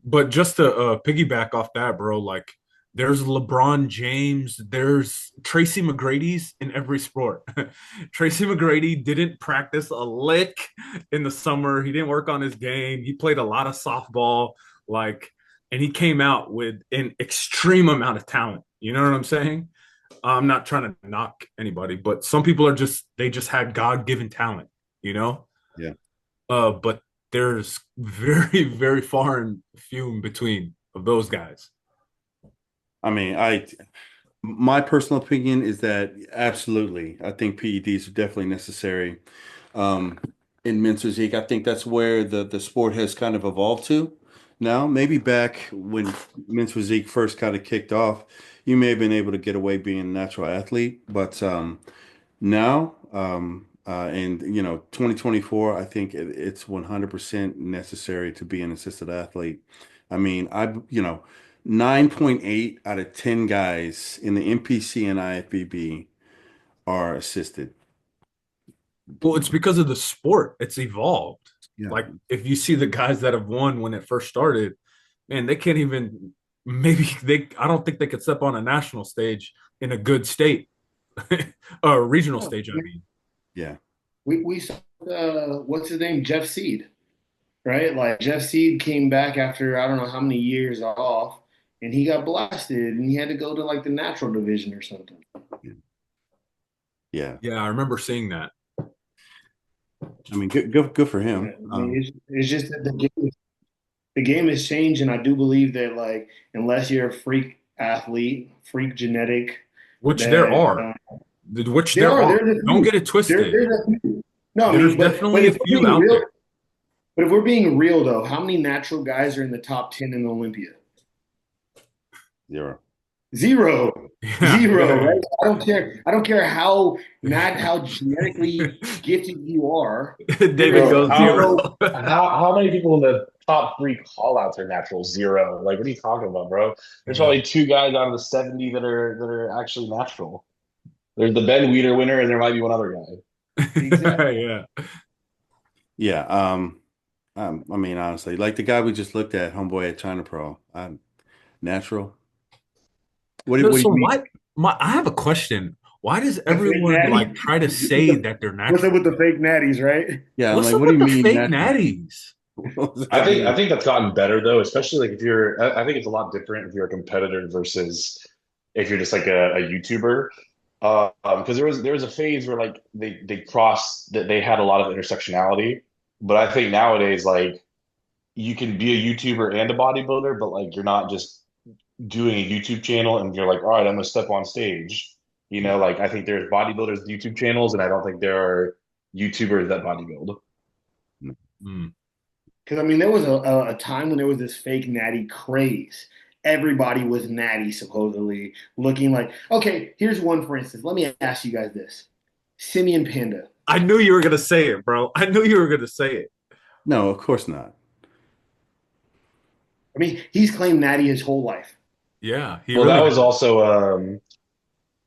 But just to piggyback off that, bro, like there's LeBron James, there's Tracy McGrady's in every sport. Tracy McGrady didn't practice a lick in the summer. He didn't work on his game. He played a lot of softball, like, and he came out with an extreme amount of talent. You know what I'm saying? I'm not trying to knock anybody, but some people they just had God-given talent, you know? Yeah. But there's very, very far and few in between of those guys. I mean, my personal opinion is that absolutely, I think PEDs are definitely necessary um, in men's physique. I think that's where the sport has kind of evolved to now. Maybe back when men's physique first kind of kicked off, you may have been able to get away being a natural athlete, but now, and 2024, I think it's 100% necessary to be an assisted athlete. I mean, 9.8 out of 10 guys in the NPC and IFBB are assisted. Well, it's because of the sport. It's evolved. Yeah. Like if you see the guys that have won when it first started, man, they can't even maybe I don't think they could step on a national stage in a good state. A regional stage, I mean. Yeah. we saw what's his name, Jeff Seed, right? Like Jeff Seed came back after I don't know how many years off, and he got blasted, and he had to go to like the natural division or something. Yeah. Yeah, I remember seeing that. I mean, good for Yeah, him. I mean, it's just that the game has changed, and I do believe that like unless you're a freak athlete, freak genetic, Which there that are. Which there there are are. there's a Don't few get it twisted. there's a few. No, I There's mean, but definitely a if we're few being out real, there. but if we're being real though, how many natural guys are in the top 10 in Olympia? 0. Zero. Yeah, Zero, yeah. right? I don't care. I don't care how not how genetically gifted you are. There David is Bro, goes zero. zero. how many people in the top three call outs are natural? Zero. Like, what are you talking about, bro? There's Yeah. probably two guys out of the 70 that are actually natural. There's the Ben Weeder winner, and there might be one other guy. Exactly. Yeah. Yeah. I mean, honestly, like the guy we just looked at, homeboy at China Pro, natural. No, What do so you mean? I have a question. Why does The fake everyone natty. like try to say that they're What's up natural? with the fake natties, right? Yeah, I'm What's like, up what do with you the mean fake natural? natties? What does I that think I mean? think that's gotten better though, especially like if you're. I think it's a lot different if you're a competitor versus if you're just like a YouTuber. Because there was a phase where like they crossed that they had a lot of intersectionality, but I think nowadays like you can be a YouTuber and a bodybuilder, but like you're not just doing a YouTube channel and you're like, all right, I'm gonna step on stage. Like I think there's bodybuilders YouTube channels, and I don't think there are YouTubers that bodybuild. Mm. Because I mean, there was a time when there was this fake natty craze. Everybody was natty, supposedly looking like. Okay, here's one for instance. Let me ask you guys this: Simeon Panda. I knew you were gonna say it, bro. I knew you were gonna say it. No, of course not. I mean, he's claimed natty his whole life. Yeah, he Well, that really was has. also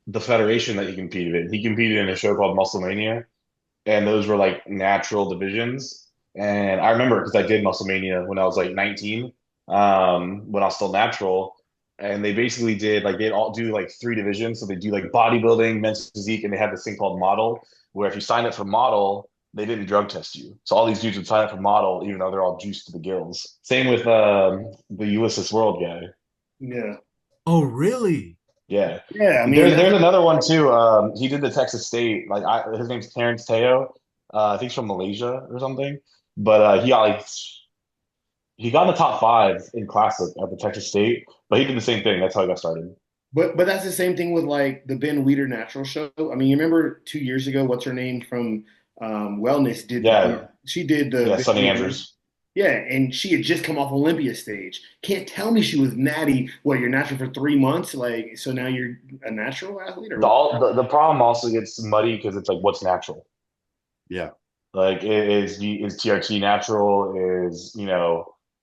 the federation that he competed in. He competed in a show called Musclemania, and those were like natural divisions. And I remember because I did Musclemania when I was like 19, when I was still natural. And they basically did like they'd all do like three divisions. So they do like bodybuilding, men's physique, and they had this thing called model, where if you signed up for model, they didn't drug test you. So all these dudes would sign up for model, even though they're all juiced to the gills. Same with the Ulysses World guy. Yeah, Oh, really? Yeah. yeah. I mean, There's another one too. He did the Texas State. His name's Terrence Teo. I think he's from Malaysia or something. But he got in the top five in classic at the Texas State. But he did the same thing. That's how he got started. but that's the same thing with like the Ben Weeder Natural Show. I mean, you remember 2 years ago, what's her name from Wellness did Yeah, she did the yeah. Ben Sonny Weeder. Andrews. Yeah, and she had just come off Olympia stage. Can't tell me she was natty. What, you're natural for 3 months? Like, so now you're a natural athlete or what? The problem also gets muddy because it's like what's natural. Yeah. Like is TRT natural?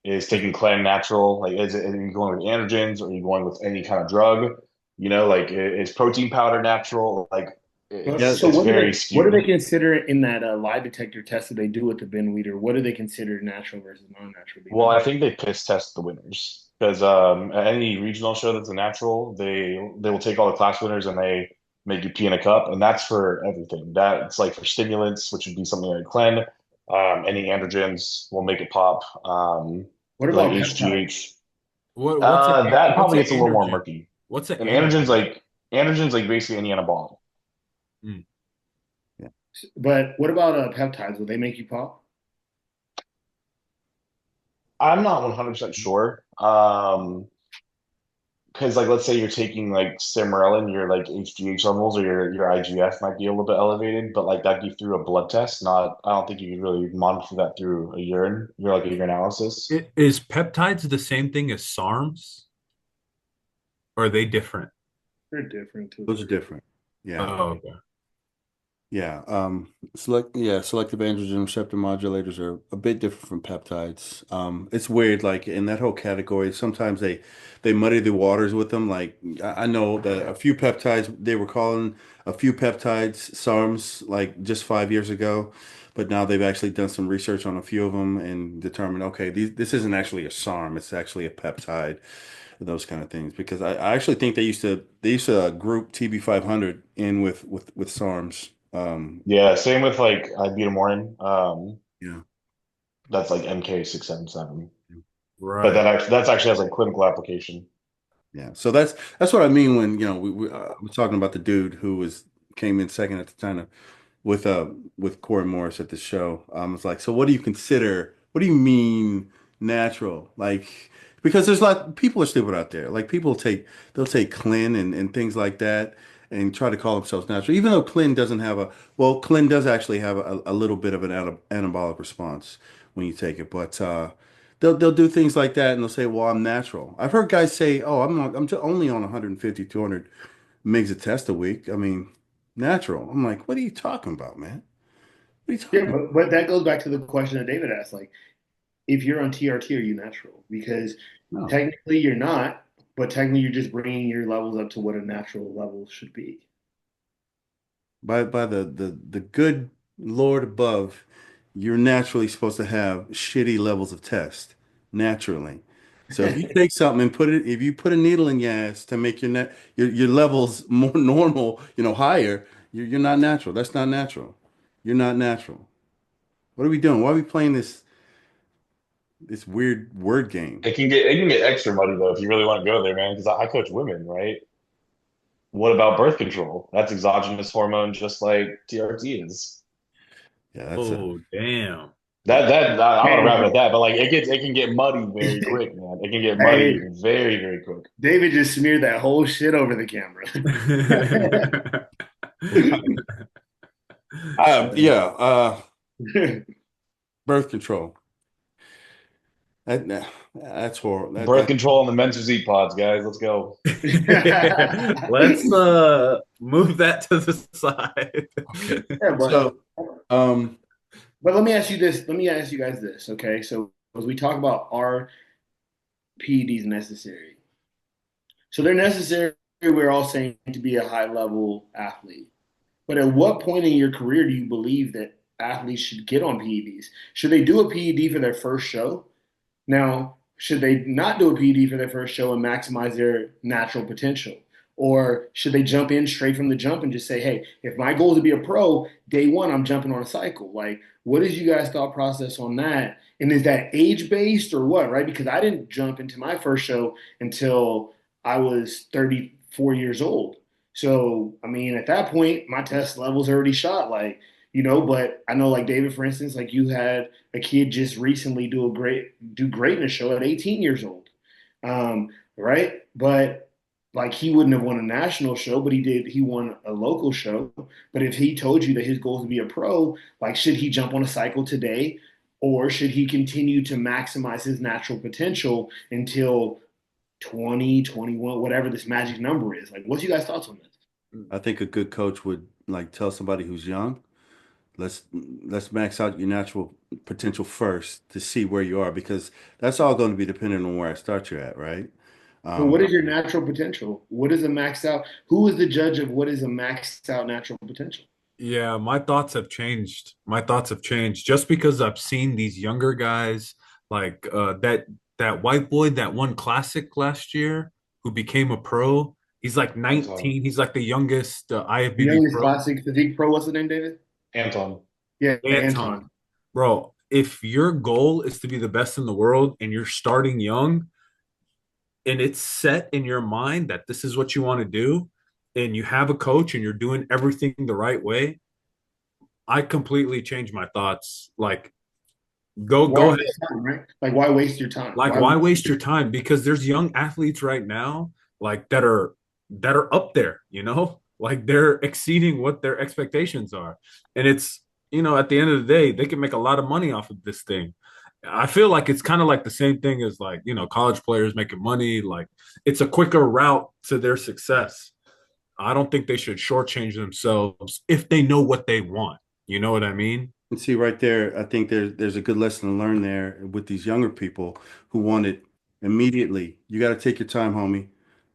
Is taking Clen natural? Like are you going with androgens or are you going with any kind of drug? Like is protein powder natural? Like Yeah. So it's what do very they skewed. consider in that lie detector test that they do with the Ben Weeder? What do they consider natural versus non-natual? Do you Well, know? I think they piss test the winners because at any regional show that's a natural, they will take all the class winners and they make you pee in a cup, and that's for everything. That's like for stimulants, which would be something like Clen. Any androgens will make it pop. What Like about peptides? HGH. What's an That what's probably an gets a little more androgen? murky. What's an And androgen? androgens like basically any anabolic. Mm. Yeah. But what about peptides? Will they make you pop? I'm not 100% sure. Because like let's say you're taking like Sermorelin, your like HGH levels or your IGF might be a little bit elevated, but like that'd be through a blood test, not I don't think you could really monitor that through a urinalysis. Is peptides the same thing as SARMs? Or are they different? They're different to a Those are degree. different. Yeah. Oh, okay. Yeah. Selective androgen receptor modulators are a bit different from peptides. It's weird, like in that whole category, sometimes they muddy the waters with them. Like I know that a few peptides, they were calling a few peptides SARMs like just 5 years ago, but now they've actually done some research on a few of them and determined, okay, this isn't actually a SARM, it's actually a peptide, those kind of things. Because I actually think they used to group TB 500 in with SARMs. Yeah, same with like ibutamorin. Yeah. That's like MK677. But Right. that's actually has like clinical application. Yeah. So that's what I mean when, I was talking about the dude who came in second at the time with Corey Morris at the show. It's like, so what do you mean natural? Like, because there's a lot people are stupid out there. Like they'll take Clen and things like that and try to call themselves natural, even though Clen does actually have a little bit of an anabolic response when you take it, but they'll do things like that and they'll say, "Well, I'm natural." I've heard guys say, "Oh, only on 150, 200 megs a test a week. I mean, natural." I'm like, "What are you talking about, man? What are you Yeah, talking but that goes back to the question that David asked. Like, if you're on TRT, are you natural? Because about?" technically you're not, but technically you're just bringing your levels up to what a natural level should be. By the good Lord above, you're naturally supposed to have shitty levels of test naturally. So if you take something and if you put a needle in your ass to make your levels more normal, higher, you're not natural. That's not natural. You're not natural. What are we doing? Why are we playing this weird word game? It can get extra muddy though if you really want to go there, man. Because I coach women, right? What about birth control? That's exogenous hormone, just like TRT is. Yeah, that's a Oh, damn. That that I'm gonna wrap it Hey, at that. But like it can get muddy very quick, man. It can get muddy hey, very very quick. David just smeared that whole shit over the camera. yeah, birth control. That's horrible. Birth control and the men's physique pods, guys. Let's go. Let's move that to the side. Okay. Yeah, So, um, but let me ask you this. Let me ask you guys this. Okay, so as we talk about are PEDs necessary? So they're necessary. We're all saying to be a high level athlete. But at what point in your career do you believe that athletes should get on PEDs? Should they do a PED for their first show? Now, should they not do a PD for their first show and maximize their natural potential? Or should they jump in straight from the jump and just say, hey, if my goal is to be a pro, day one, I'm jumping on a cycle? Like, what is you guys' thought process on that? And is that age based or what, right? Because I didn't jump into my first show until I was 34 years old. So, I mean, at that point, my test levels already shot. Like, but I know like David, for instance, like you had a kid just recently do great in a show at 18 years old, right? But like he wouldn't have won a national show, but he won a local show. But if he told you that his goal is to be a pro, like should he jump on a cycle today, or should he continue to maximize his natural potential until 20, 21, whatever this magic number is? Like, what's you guys' thoughts on this? I think a good coach would like tell somebody who's young, let's let's max out your natural potential first to see where you are because that's all going to be dependent on where I start you at, right? But what Um, is your natural potential? What is a maxed out? Who is the judge of what is a maxed out natural potential? Yeah, my thoughts have changed. My thoughts have changed just because I've seen these younger guys like that white boy that won classic last year who became a pro. He's like Anton. 19. He's like the youngest The IFBB youngest pro. classic physique pro, what's the name, David? Anton. Yeah, Anton. Anton. Bro, if your goal is to be the best in the world and you're starting young and it's set in your mind that this is what you want to do and you have a coach and you're doing everything the right way, I completely changed my thoughts. Like Why go ahead. waste time, right? Like, why waste your time? Like why waste your time? Because there's young athletes right now like that are up there, Like they're exceeding what their expectations are. And it's, at the end of the day, they can make a lot of money off of this thing. I feel like it's kind of like the same thing as like, college players making money. Like it's a quicker route to their success. I don't think they should shortchange themselves if they know what they want. You know what I mean? and see right there, I think there's a good lesson to learn there with these younger people who want it immediately. You got to take your time, homie.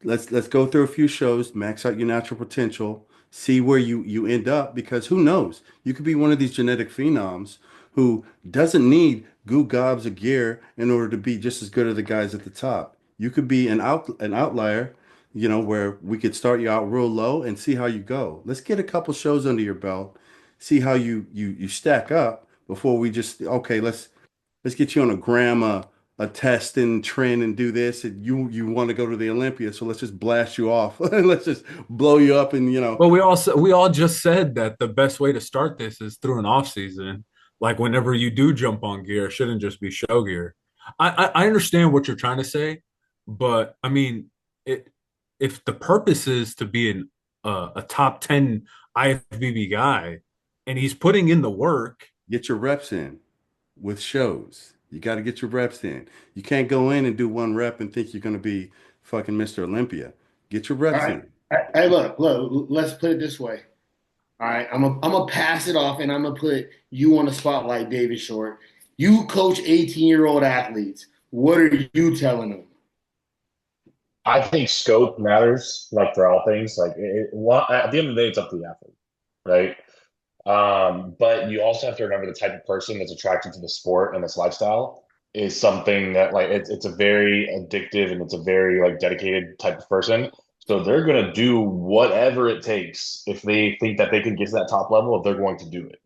Let's go through a few shows, max out your natural potential, see where you end up because who knows? You could be one of these genetic phenoms who doesn't need goo gobs of gear in order to be just as good as the guys at the top. You could be an outlier, where we could start you out real low and see how you go. Let's get a couple shows under your belt, see how you stack up before we just okay, let's get you on a gram a test and trend and do this and you want to go to the Olympia, so let's just blast you off. Let's just blow you up and Well, we all just said that the best way to start this is through an off season. Like whenever you do jump on gear, it shouldn't just be show gear. I understand what you're trying to say, but I mean, if the purpose is to be a top 10 IFBB guy, and he's putting in the work, get your reps in with shows. You got to get your reps in. You can't go in and do one rep and think you're going to be fucking Mr. Olympia. Get your All reps right. in. Hey, look, let's put it this way. All right, I'm gonna pass it off and I'm gonna put you on the spotlight, David Short. You coach 18-year-old athletes. What are you telling them? I think scope matters, like for all things. At the end of the day, it's up to the athlete, right? But you also have to remember the type of person that's attracted to the sport and this lifestyle is something that like it's a very addictive and it's a very like dedicated type of person. So they're gonna do whatever it takes if they think that they can get to that top level, they're going to do it.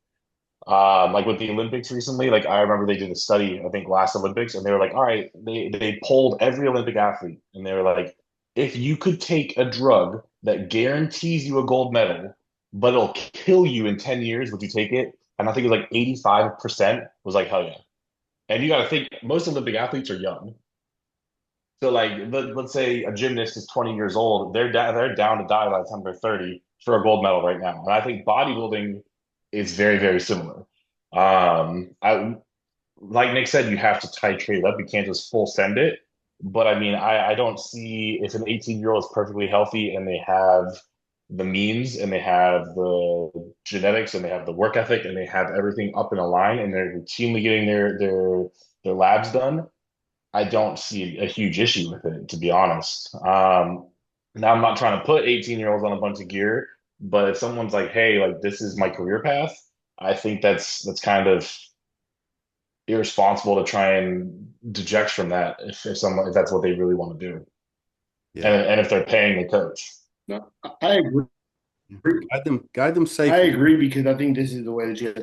Like with the Olympics recently, like I remember they did a study, I think last Olympics, and they were like, all right, they polled every Olympic athlete, and they were like, if you could take a drug that guarantees you a gold medal, but it'll kill you in 10 years, would you take it? And I think it was like 85% was like, hell yeah. And you got to think most Olympic athletes are young. So like let's say a gymnast is 20 years old, they're down to die by the time they're 30 for a gold medal right now. And I think bodybuilding is very, very similar. I like Nick said, you have to titrate it up. You can't just full send it. But I mean, I don't see if an 18-year-old is perfectly healthy and they have the means and they have the genetics and they have the work ethic and they have everything up in a line and they're routinely getting their labs done. I don't see a huge issue with it, to be honest. Now I'm not trying to put 18-year-olds on a bunch of gear, but if someone's like, hey, like this is my career path, I think that's kind of irresponsible to try and deject from that if that's what they really want to do. Yeah. And if they're paying the coach. No, I agree. Guide them I safely. agree because I think this is the way that you I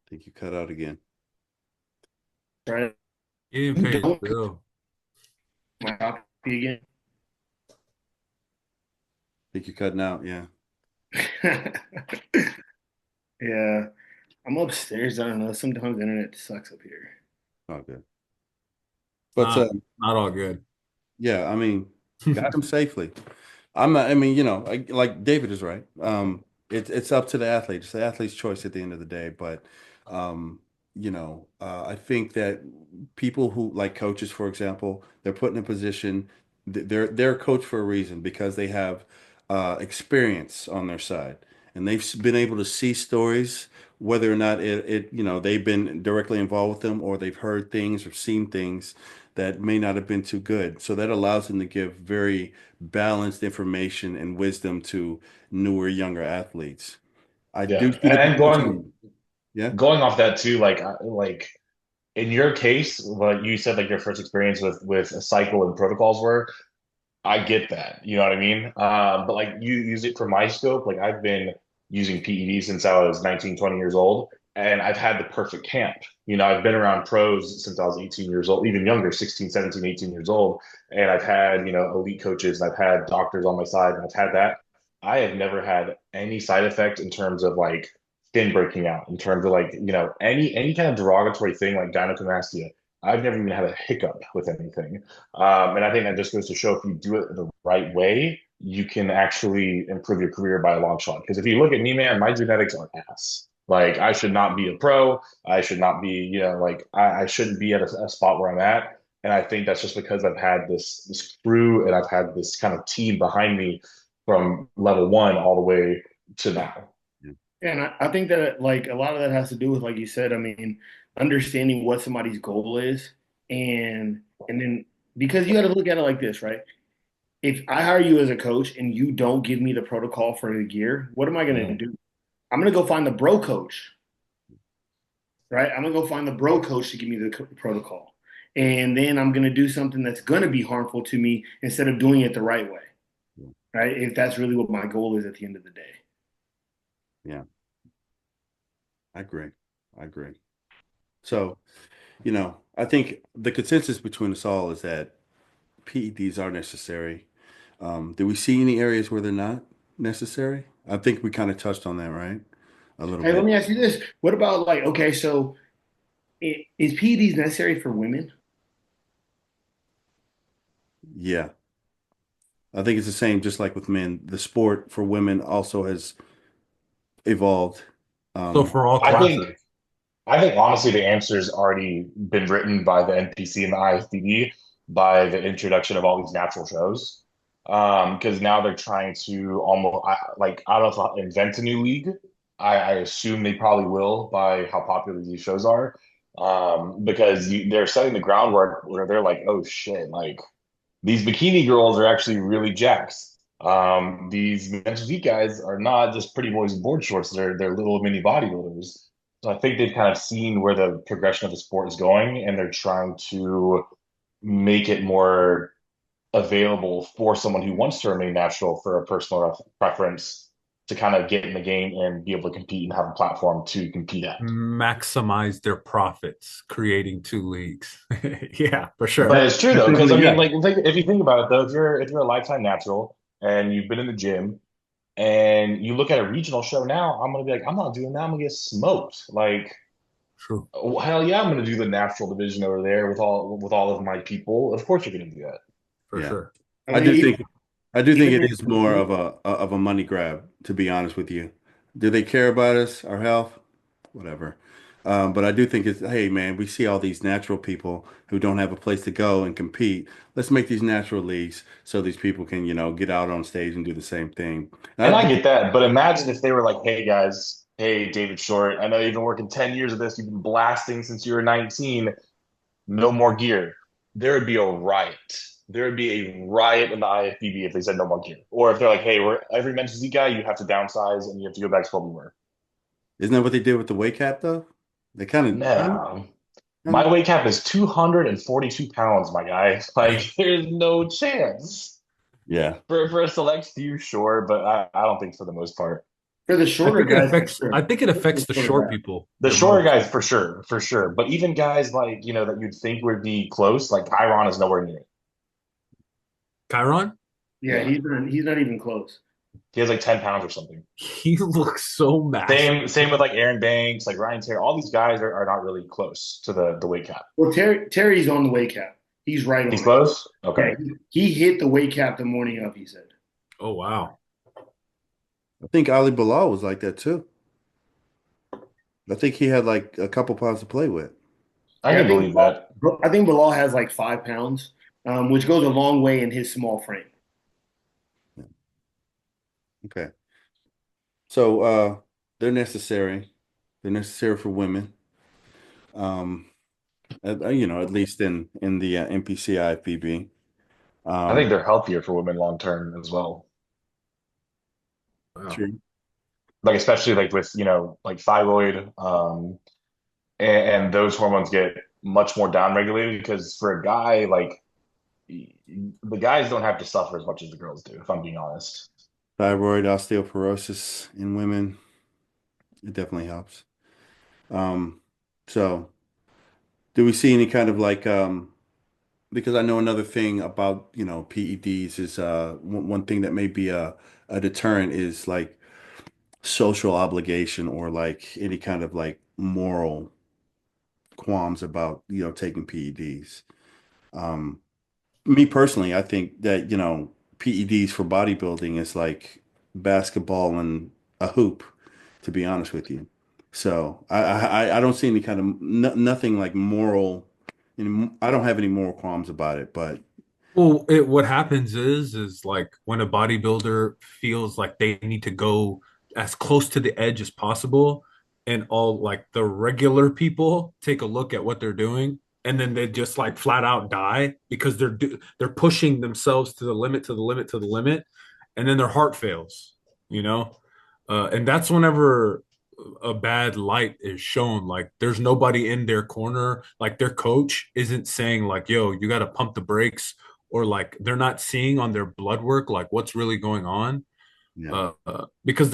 think you cut out again. right. You didn't pay his Don't bill. my copy again. I think you're cutting out. Yeah. Yeah, I'm upstairs. I don't know. Sometimes the internet sucks up here. All good. But Not all good. yeah, I mean, guide them safely. I mean, like David is right. It's up to the athlete. It's the athlete's choice at the end of the day. But, I think that people who like coaches, for example, they're put in a position, they're a coach for a reason because they have experience on their side, and been able to see stories, whether or not they've been directly involved with them or they've heard things or seen things that may not have been too good. So that allows them to give very balanced information and wisdom to newer, younger athletes. I do Yeah. see the And potential. Yeah. going off that too, like in your case, like you said, like your first experience with a cycle and protocols were, I get that. You know what I mean? But like you use it for my scope. Like I've been using PED since I was 19, 20 years old, and I've had the perfect camp. You know, I've been around pros since I was 18 years old, even younger, 16, 17, 18 years old. And I've had, elite coaches and I've had doctors on my side and I've had that. I have never had any side effect in terms of like skin breaking out, in terms of like, any kind of derogatory thing like gynecomastia. I've never even had a hiccup with anything. And I think that just goes to show if you do it the right way, you can actually improve your career by a long shot. Because if you look at me, man, my genetics are ass. Like I should not be a pro. I should not be, like I shouldn't be at a spot where I'm at. And I think that's just because I've had this crew and I've had this kind of team behind me from level one all the way to now. Yeah, and I think that like a lot of that has to do with, like you said, I mean, understanding what somebody's goal is, and then because you got to look at it like this, right? If I hire you as a coach and you don't give me the protocol for the gear, what am I going to Mhm. do? I'm going to go find the bro coach, right? I'm going to go find the bro coach to give me the protocol. And then I'm going to do something that's going to be harmful to me instead of doing it the right way, right? If that's really what my goal is at the end of the day. Yeah. I agree. I agree. So, I think the consensus between us all is that PEDs are necessary. Do we see any areas where they're not necessary? I think we kind of touched on that, right? A little Hey, let bit. me ask you this. What about like, okay, so is PEDs necessary for women? Yeah. I think it's the same, just like with men. The sport for women also has evolved. So Um, for all I think classes. I think honestly the answer's already been written by the NPC and the IFBB by the introduction of all these natural shows. Because now they're trying to almost like I don't know if they'll invent a new league. I assume they probably will by how popular these shows are. Because they're setting the groundwork where they're like, oh shit, like these bikini girls are actually really jacked. These men's physique guys are not just pretty boys in board shorts. They're little mini bodybuilders. So I think they've kind of seen where the progression of the sport is going, and they're trying to make it more available for someone who wants to remain natural for a personal preference to kind of get in the game and be able to compete and have a platform to compete at. Maximize their profits, creating two leagues. Yeah, for But sure. it's true That's though, because I definitely, mean, yeah. like if you think about it though, if you're a lifetime natural and you've been in the gym and you look at a regional show now, I'm gonna be like, I'm not doing that. I'm gonna get smoked. Like, True. oh, hell yeah, I'm gonna do the natural division over there with all of my people. Of course, you're gonna do that. For Yeah. sure. I I think do even, think I do think even it is more in, of a money grab, to be honest with you. Do they care about us, our health? Whatever. But I do think it's, hey man, we see all these natural people who don't have a place to go and compete. Let's make these natural leagues so these people can, get out on stage and do the same thing. And I, I get that, but imagine if they were like, hey guys, hey David Short, I know you've been working 10 years of this, you've been blasting since you were 19, no more gear. There would be a riot. There would be a riot in the IFBB if they said no more gear. Or if they're like, hey, we're every men's physique guy, you have to downsize and you have to go back to what we were. isn't that what they did with the weight cap though? They No. kind My of, weight cap is 242 pounds, my guy. Like, there's no chance. yeah. For a select few, sure, but I don't think for the most part. for the shorter guys, for I sure. think it For affects the the shorter short guys. people The the shorter most. guys for sure. But even guys like, that you'd think would be close, like Chiron is nowhere near it. Chiron, Yeah, Yeah. he's not even close. He has like 10 pounds or something. he looks so massive. Same with like Aaron Banks, like Ryan Terry. All these guys are not really close to the weight cap. Well, Terry's on the weight cap. He's right He's on it. close? Yeah, Okay. he hit the weight cap the morning of, he said. Oh wow. I think Ali Bilal was like that too. I think he had like a couple pounds to play with. I Yeah, can believe that. I think Bilal has like 5 pounds, which goes a long way in his small frame. Okay. So they're necessary. They're necessary for women. Um, at least in the NPC IFBB. I think Um, they're healthier for women long term as well. Wow. true. Like especially like with, like thyroid, and those hormones get much more downregulated because for a guy, like the guys don't have to suffer as much as the girls do, if I'm being honest. Thyroid osteoporosis in women, it definitely helps. Um, so do we see any kind of like because I know another thing about, PEDs is one thing that may be a deterrent is like social obligation or like any kind of like moral qualms about, taking PEDs. Um, Me personally, I think that, PEDs for bodybuilding is like basketball and a hoop, to be honest with you. So I don't see any kind of nothing like moral. I don't have any moral qualms about it, but Well, what happens is like when a bodybuilder feels like they need to go as close to the edge as possible, and all like the regular people take a look at what they're doing, and then they just like flat out die because they're pushing themselves to the limit, to the limit, to the limit, and then their heart fails, you know, and that's whenever a bad light is shown. Like there's nobody in their corner, like their coach isn't saying like, "Yo, you got to pump the brakes," or like they're not seeing on their blood work like what's really going on. yeah, Because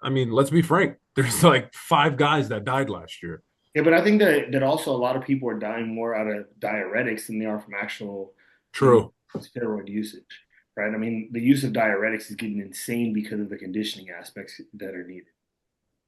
I mean, let's be frank, there's like 5 guys that died last year. Yeah, but I think that also a lot of people are dying more out of diuretics than they are from actual, you know, True. steroid usage, right? I mean, the use of diuretics is getting insane because of the conditioning aspects that are needed.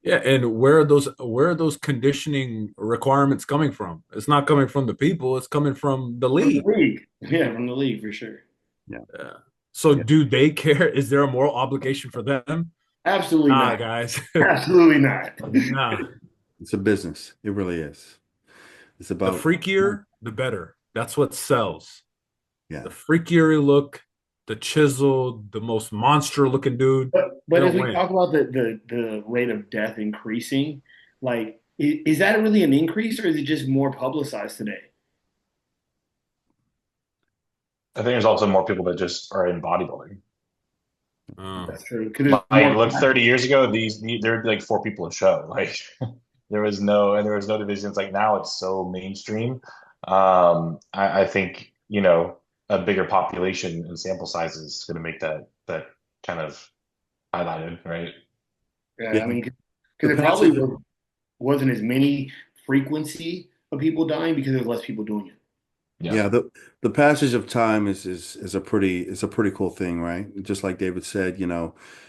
Yeah, and where are those conditioning requirements coming from? It's not coming from the people, it's coming from the From the league. league. Yeah, from the league for sure. yeah, Yeah. So yeah. do they care? Is there a moral obligation for them? Absolutely Nah, not. guys. Absolutely not. Nah. It's a business. It really is. It's The about, freakier, the better. That's what sells. yeah. The freakier you look, the chiseled, the most monster looking dude, But as he'll we win. talk about the rate of death increasing, like is that really an increase or is it just more publicized today? I think there's also more people that just are in bodybuilding. Uh, That's true because there's Like, more. look, 30 years ago, there were like four people a show. Like, there was no divisions. Like now, it's so mainstream. I think a bigger population and sample size is going to make that kind of highlighted, right? Yeah, Yeah. I mean, The because it probably passage wasn't as many frequency of people dying because there's less people doing it. Yeah. Yeah, the passage of time is a pretty cool thing, right? Just like David said,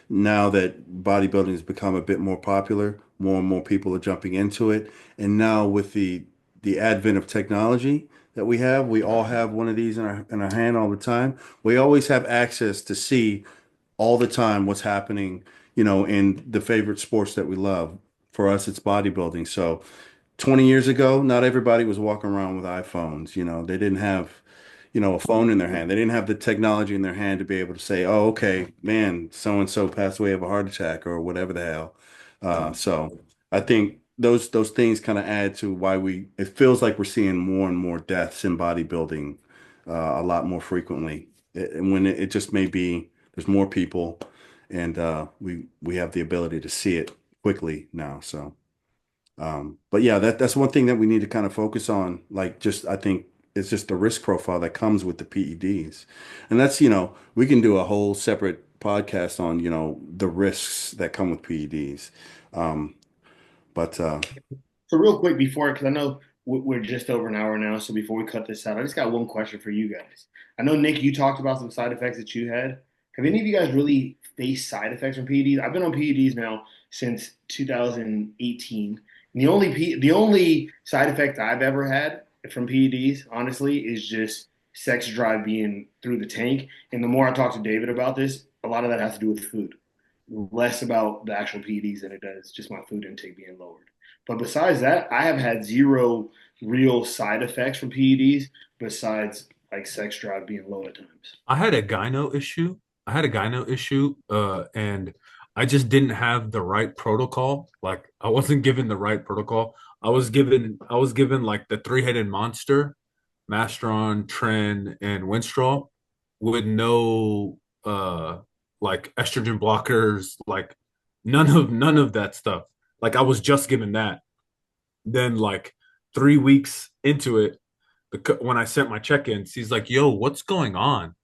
now that bodybuilding has become a bit more popular, more and more people are jumping into it. And now with the advent of technology that we all have one of these in our hand all the time. We always have access to see all the time what's happening, in the favorite sports that we love. For us, it's bodybuilding. So 20 years ago, not everybody was walking around with iPhones. They didn't have, a phone in their hand. They didn't have the technology in their hand to be able to say, oh, okay, man, so and so passed away of a heart attack or whatever the hell. So I think those things kind of add to why it feels like we're seeing more and more deaths in bodybuilding a lot more frequently. And when it just may be there's more people and we have the ability to see it quickly now. So. But yeah, that's one thing that we need to kind of focus on. Like, just I think it's just the risk profile that comes with the PEDs, and that's we can do a whole separate podcast on the risks that come with PEDs. Um, but So real quick before, because I know we're just over an hour now, so before we cut this out, I just got one question for you guys. I know Nick, you talked about some side effects that you had. Have any of you guys really faced side effects from PEDs? I've been on PEDs now since 2018. And the only side effect I've ever had from PEDs, honestly, is just sex drive being through the tank. And the more I talk to David about this, a lot of that has to do with food, less about the actual PEDs than it does just my food intake being lowered. But besides that, I have had zero real side effects from PEDs besides like sex drive being low at times. I had a gyno issue. I had a gyno issue, and I just didn't have the right protocol. Like I wasn't given the right protocol. I was given like the three-headed monster, Mastron, Tren, and Winstrol, with no like estrogen blockers, like none of that stuff. Like I was just given that. Then like 3 weeks into it, when I sent my check-ins, he's like, "Yo, what's going on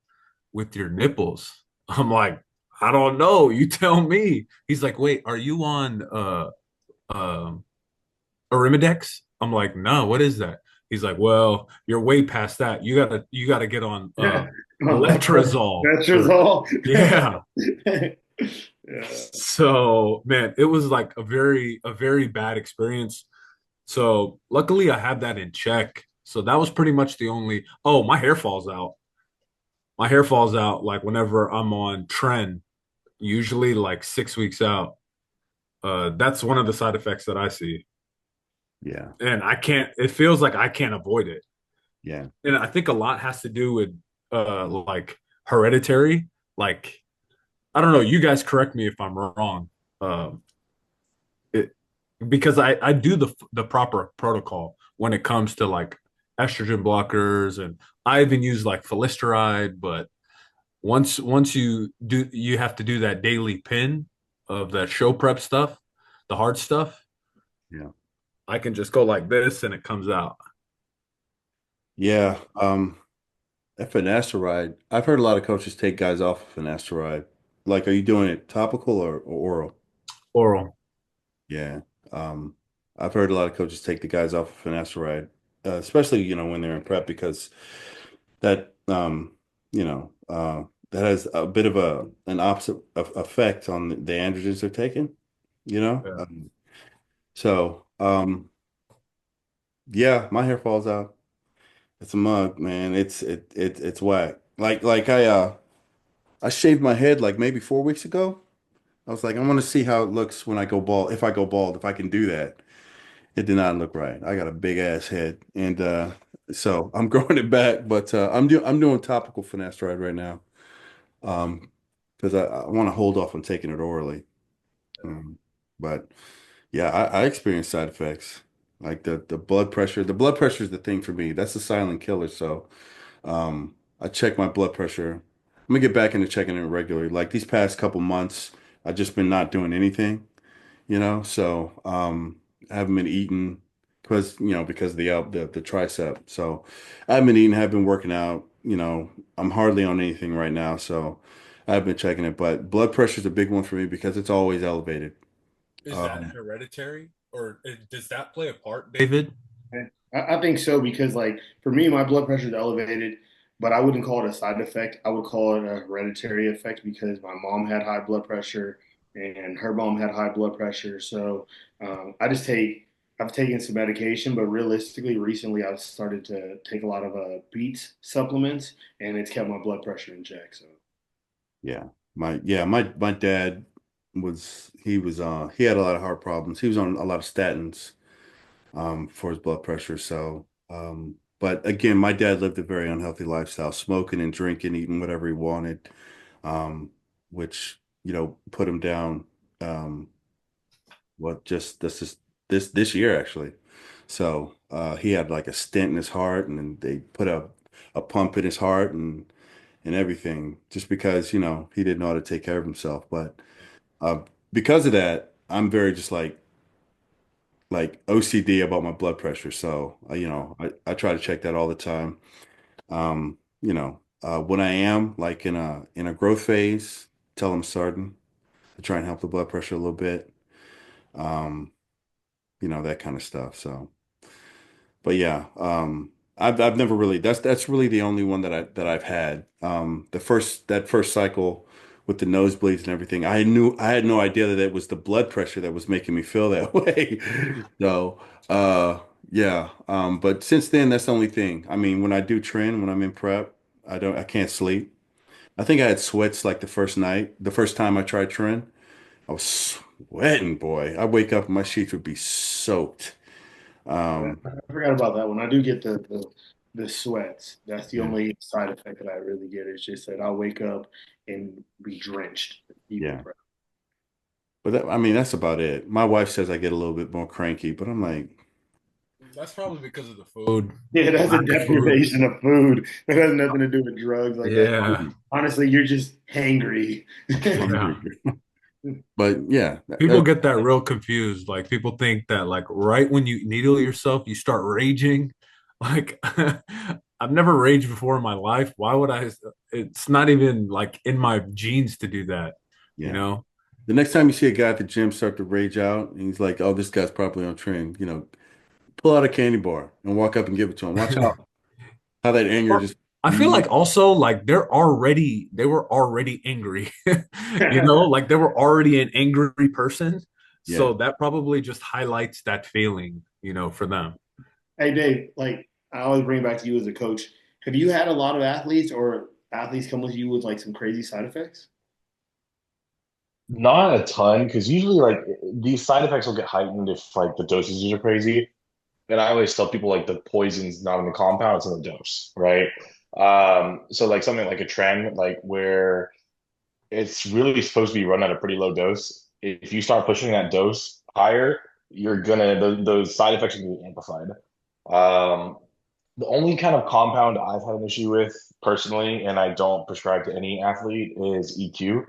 with your nipples?" I'm like, "I don't know. You tell me." He's like, "Wait, are you on um Arimidex?" I'm like, "No, what is that?" He's like, "Well, you're way past that. You gotta get on Yeah. letrozole That's or all. yeah." Yeah. So, man, it was like a very bad experience. So, luckily I have that in check. So that was pretty much the only. Oh, my hair falls out. My hair falls out like whenever I'm on trend, usually like 6 weeks out. That's one of the side effects that I see. yeah, And I can't, it feels like I can't avoid it. yeah, And I think a lot has to do with like hereditary. Like, I don't know, you guys correct me if I'm wrong. Um, it because I do the proper protocol when it comes to like estrogen blockers, and I even use like philosteride, but once you have to do that daily pin of that show prep stuff, the hard stuff. yeah, I can just go like this and it comes out. yeah. That finasteride. I've heard a lot of coaches take guys off of finasteride. Like, are you doing it topical or oral? Oral. Yeah. I've heard a lot of coaches take the guys off of finasteride, especially, when they're in prep because that, that has a bit of an opposite effect on the androgens they're taking, you know? Yeah. So, yeah, my hair falls out. It's a mug, man. It's whack. Like I shaved my head like maybe 4 weeks ago. I was like, I want to see how it looks when I go bald, if I go bald, if I can do that. It did not look right. I got a big ass head, and so I'm growing it back. But I'm doing topical finasteride right now, because I want to hold off on taking it orally. Um, but yeah, I experience side effects like the blood pressure. The blood pressure is the thing for me. That's the silent killer. So I check my blood pressure. I'm gonna get back into checking it regularly. Like these past couple months, I've just been not doing anything, So I haven't been eating because of the tricep. So I haven't been eating, have been working out. I'm hardly on anything right now, so I've been checking it. But blood pressure is a big one for me because it's always elevated. Is that Um, hereditary, or does that play a part, David? I think so because, like, for me, my blood pressure is elevated, but I wouldn't call it a side effect. I would call it a hereditary effect because my mom had high blood pressure and her mom had high blood pressure. So I just I've taken some medication, but realistically, recently I've started to take a lot of beets supplements, and it's kept my blood pressure in check. So my dad he had a lot of heart problems. He was on a lot of statins for his blood pressure. So, but again, my dad lived a very unhealthy lifestyle, smoking and drinking, eating whatever he wanted, um, which, put him down, um, what just this year actually. So, he had like a stent in his heart and then they put a pump in his heart and everything just because, he didn't know how to take care of himself. But, uh, because of that, I'm very just like OCD about my blood pressure. So, I try to check that all the time. When I am like in a growth phase, tell them starting to try and help the blood pressure a little bit. Um, that kind of stuff. So, but yeah, I've never really that's really the only one that I've had. That first cycle with the nosebleeds and everything, I had no idea that it was the blood pressure that was making me feel that way. So, uh, yeah. But since then, that's the only thing. I mean, when I do train, when I'm in prep, I can't sleep. I think I had sweats like the first time I tried tren. I was sweating, boy. I wake up and my sheets would be soaked. Um, I forgot about that one. I do get the sweats. That's the yeah. only side effect that I really get. It's just that I'll wake up and be drenched, even Yeah. But I mean, that's about it. My wife says I get a little bit more cranky, but I'm like, That's probably because of the food, Yeah, the that's a lack of food. deprivation of food. It has nothing to do with drugs like that. Yeah, Honestly, you're just hangry. yeah. hungry. But yeah, People get that real confused. Like people think that like right when you needle yourself, you start raging. Like I've never raged before in my life. Why would I? It's not even like in my genes to do that, you yeah. know? The next time you see a guy at the gym start to rage out, and he's like, "Oh, this guy's probably on trend," pull out a candy bar and walk up and give it to him. Watch how that anger just. I feel like also like they were already angry. Like they were already an angry person. Yeah. So that probably just highlights that feeling, for them. Hey, Dave, like I always bring it back to you as a coach. Have you had a lot of athletes or athletes come with you with like some crazy side effects? Not a ton, because usually like these side effects will get heightened if like the dosages are crazy. And I always tell people like the poison's not in the compound, it's in the dose, right? So like something like a trend, like where it's really supposed to be run at a pretty low dose. If you start pushing that dose higher, you're gonna those side effects are gonna be amplified. Um, the only kind of compound I've had an issue with personally, and I don't prescribe to any athlete, is EQ.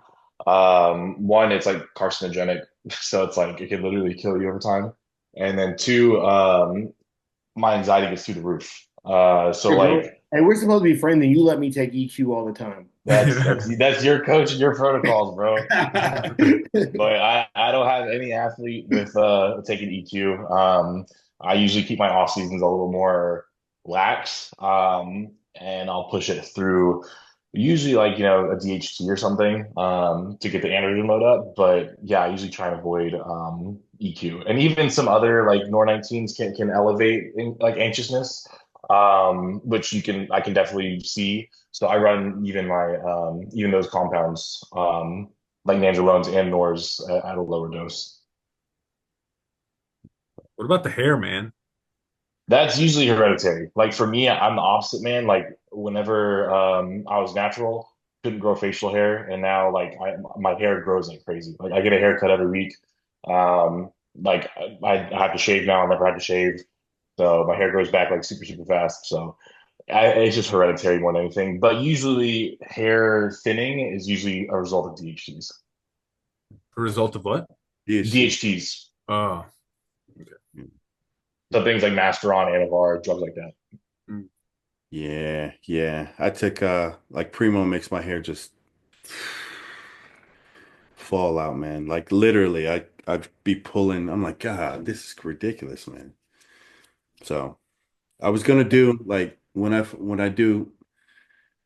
One, it's like carcinogenic, so it's like it can literally kill you over time. And then two, my anxiety gets through the roof. So Hey, bro. like Hey, we're supposed to be friends, and you let me take EQ all the time. that's your coach and your protocols, bro. But I don't have any athlete with taking EQ. I usually keep my off seasons a little more lax, and I'll push it through usually like a DHT or something to get the androgen load up. But yeah, I usually try and avoid EQ, and even some other like nor-19s can elevate like anxiousness, which I can definitely see. So I run even those compounds. Like nandrolones and Nors at a lower dose. What about the hair, man? That's usually hereditary. Like for me, I'm the opposite, man. Like whenever I was natural, couldn't grow facial hair, and now like my hair grows like crazy. Like I get a haircut every week. Like I have to shave now. I never had to shave, so my hair grows back like super super fast. So it's just hereditary more than anything. But usually, hair thinning is usually a result of DHTs. A result of what? DHC. DHTs. Oh, okay. So things like Masteron, Anavar, drugs like that. Mm. Yeah, yeah. I took like Primo makes my hair just fall out, man. Like literally, I'd be pulling. I'm like, God, this is ridiculous, man. So I was gonna do like when I do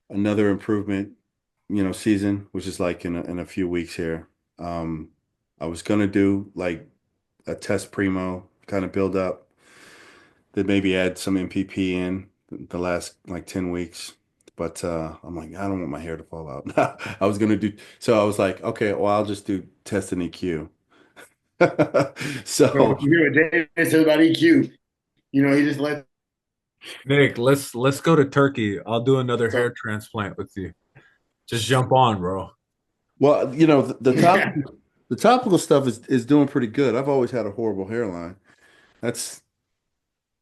another improvement, season, which is like in a few weeks here. Um, I was gonna do like a test Primo kind of build up, then maybe add some MPP in the last like 10 weeks. But I'm like, I don't want my hair to fall out. I was gonna do so I was like, okay, well, I'll just do test and EQ. So So you hear what David said about EQ. He just let Nick, let's go to Turkey. I'll do another so hair transplant with you. Just jump on, bro. well, the topical stuff is doing pretty good. I've always had a horrible hairline. That's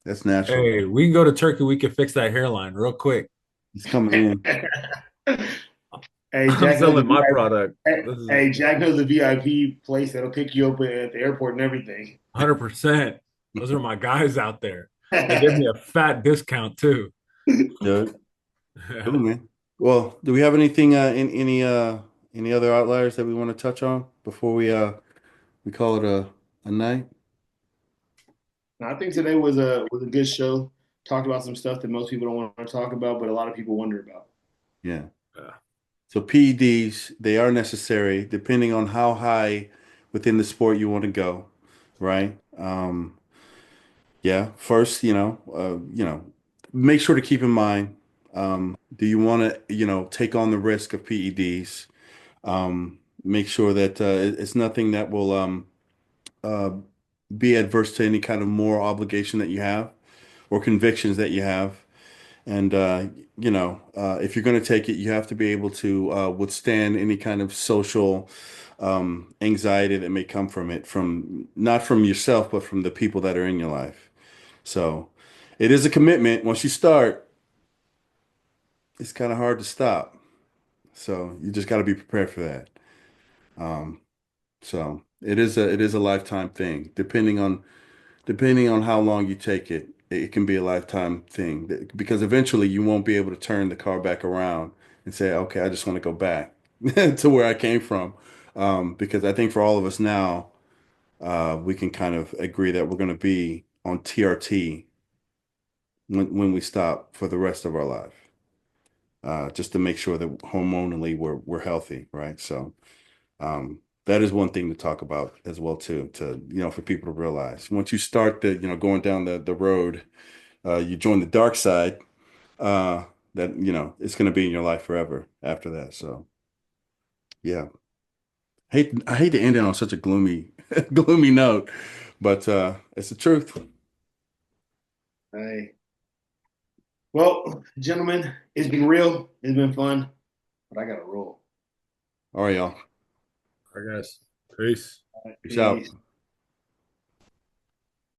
that's natural. Hey, we can go to Turkey. We can fix that hairline real quick. It's coming in. Hey, I'm Jack knows the selling my VIP. product. Hey, This is hey, Jack knows the VIP place that'll pick you up at the airport and everything. 100%. Those are my guys out there. They give me a fat discount too. Yeah. Cool, man. Well, do we have anything in any other outliers that we want to touch on before we call it a night? I think today was a good show. Talked about some stuff that most people don't want to talk about, but a lot of people wonder about. Yeah. Yeah. So PEDs, they are necessary depending on how high within the sport you want to go, right? Yeah. First, make sure to keep in mind, do you want to, take on the risk of PEDs? Make sure that it's nothing that will uh, be adverse to any kind of moral obligation that you have or convictions that you have. And, if you're going to take it, you have to be able to withstand any kind of social anxiety that may come from it, from not from yourself, but from the people that are in your life. So it is a commitment. Once you start, it's kind of hard to stop. So you just got to be prepared for that. Um, so it is a lifetime thing, depending on how long you take it, it can be a lifetime thing because eventually you won't be able to turn the car back around and say, okay, I just want to go back to where I came from. Because I think for all of us now, we can kind of agree that we're going to be on TRT when we stop for the rest of our life, just to make sure that hormonally we're healthy, right? So. That is one thing to talk about as well too, for people to realize once you start going down the road, you join the dark side, uh, that, it's going to be in your life forever after that. So yeah, I hate to end it on such a gloomy, gloomy note, but, it's the truth. Hey, well, gentlemen, it's been real. It's been fun, but I got to roll. All right, y'all. I guess. Peace. All right, Peace out. peace.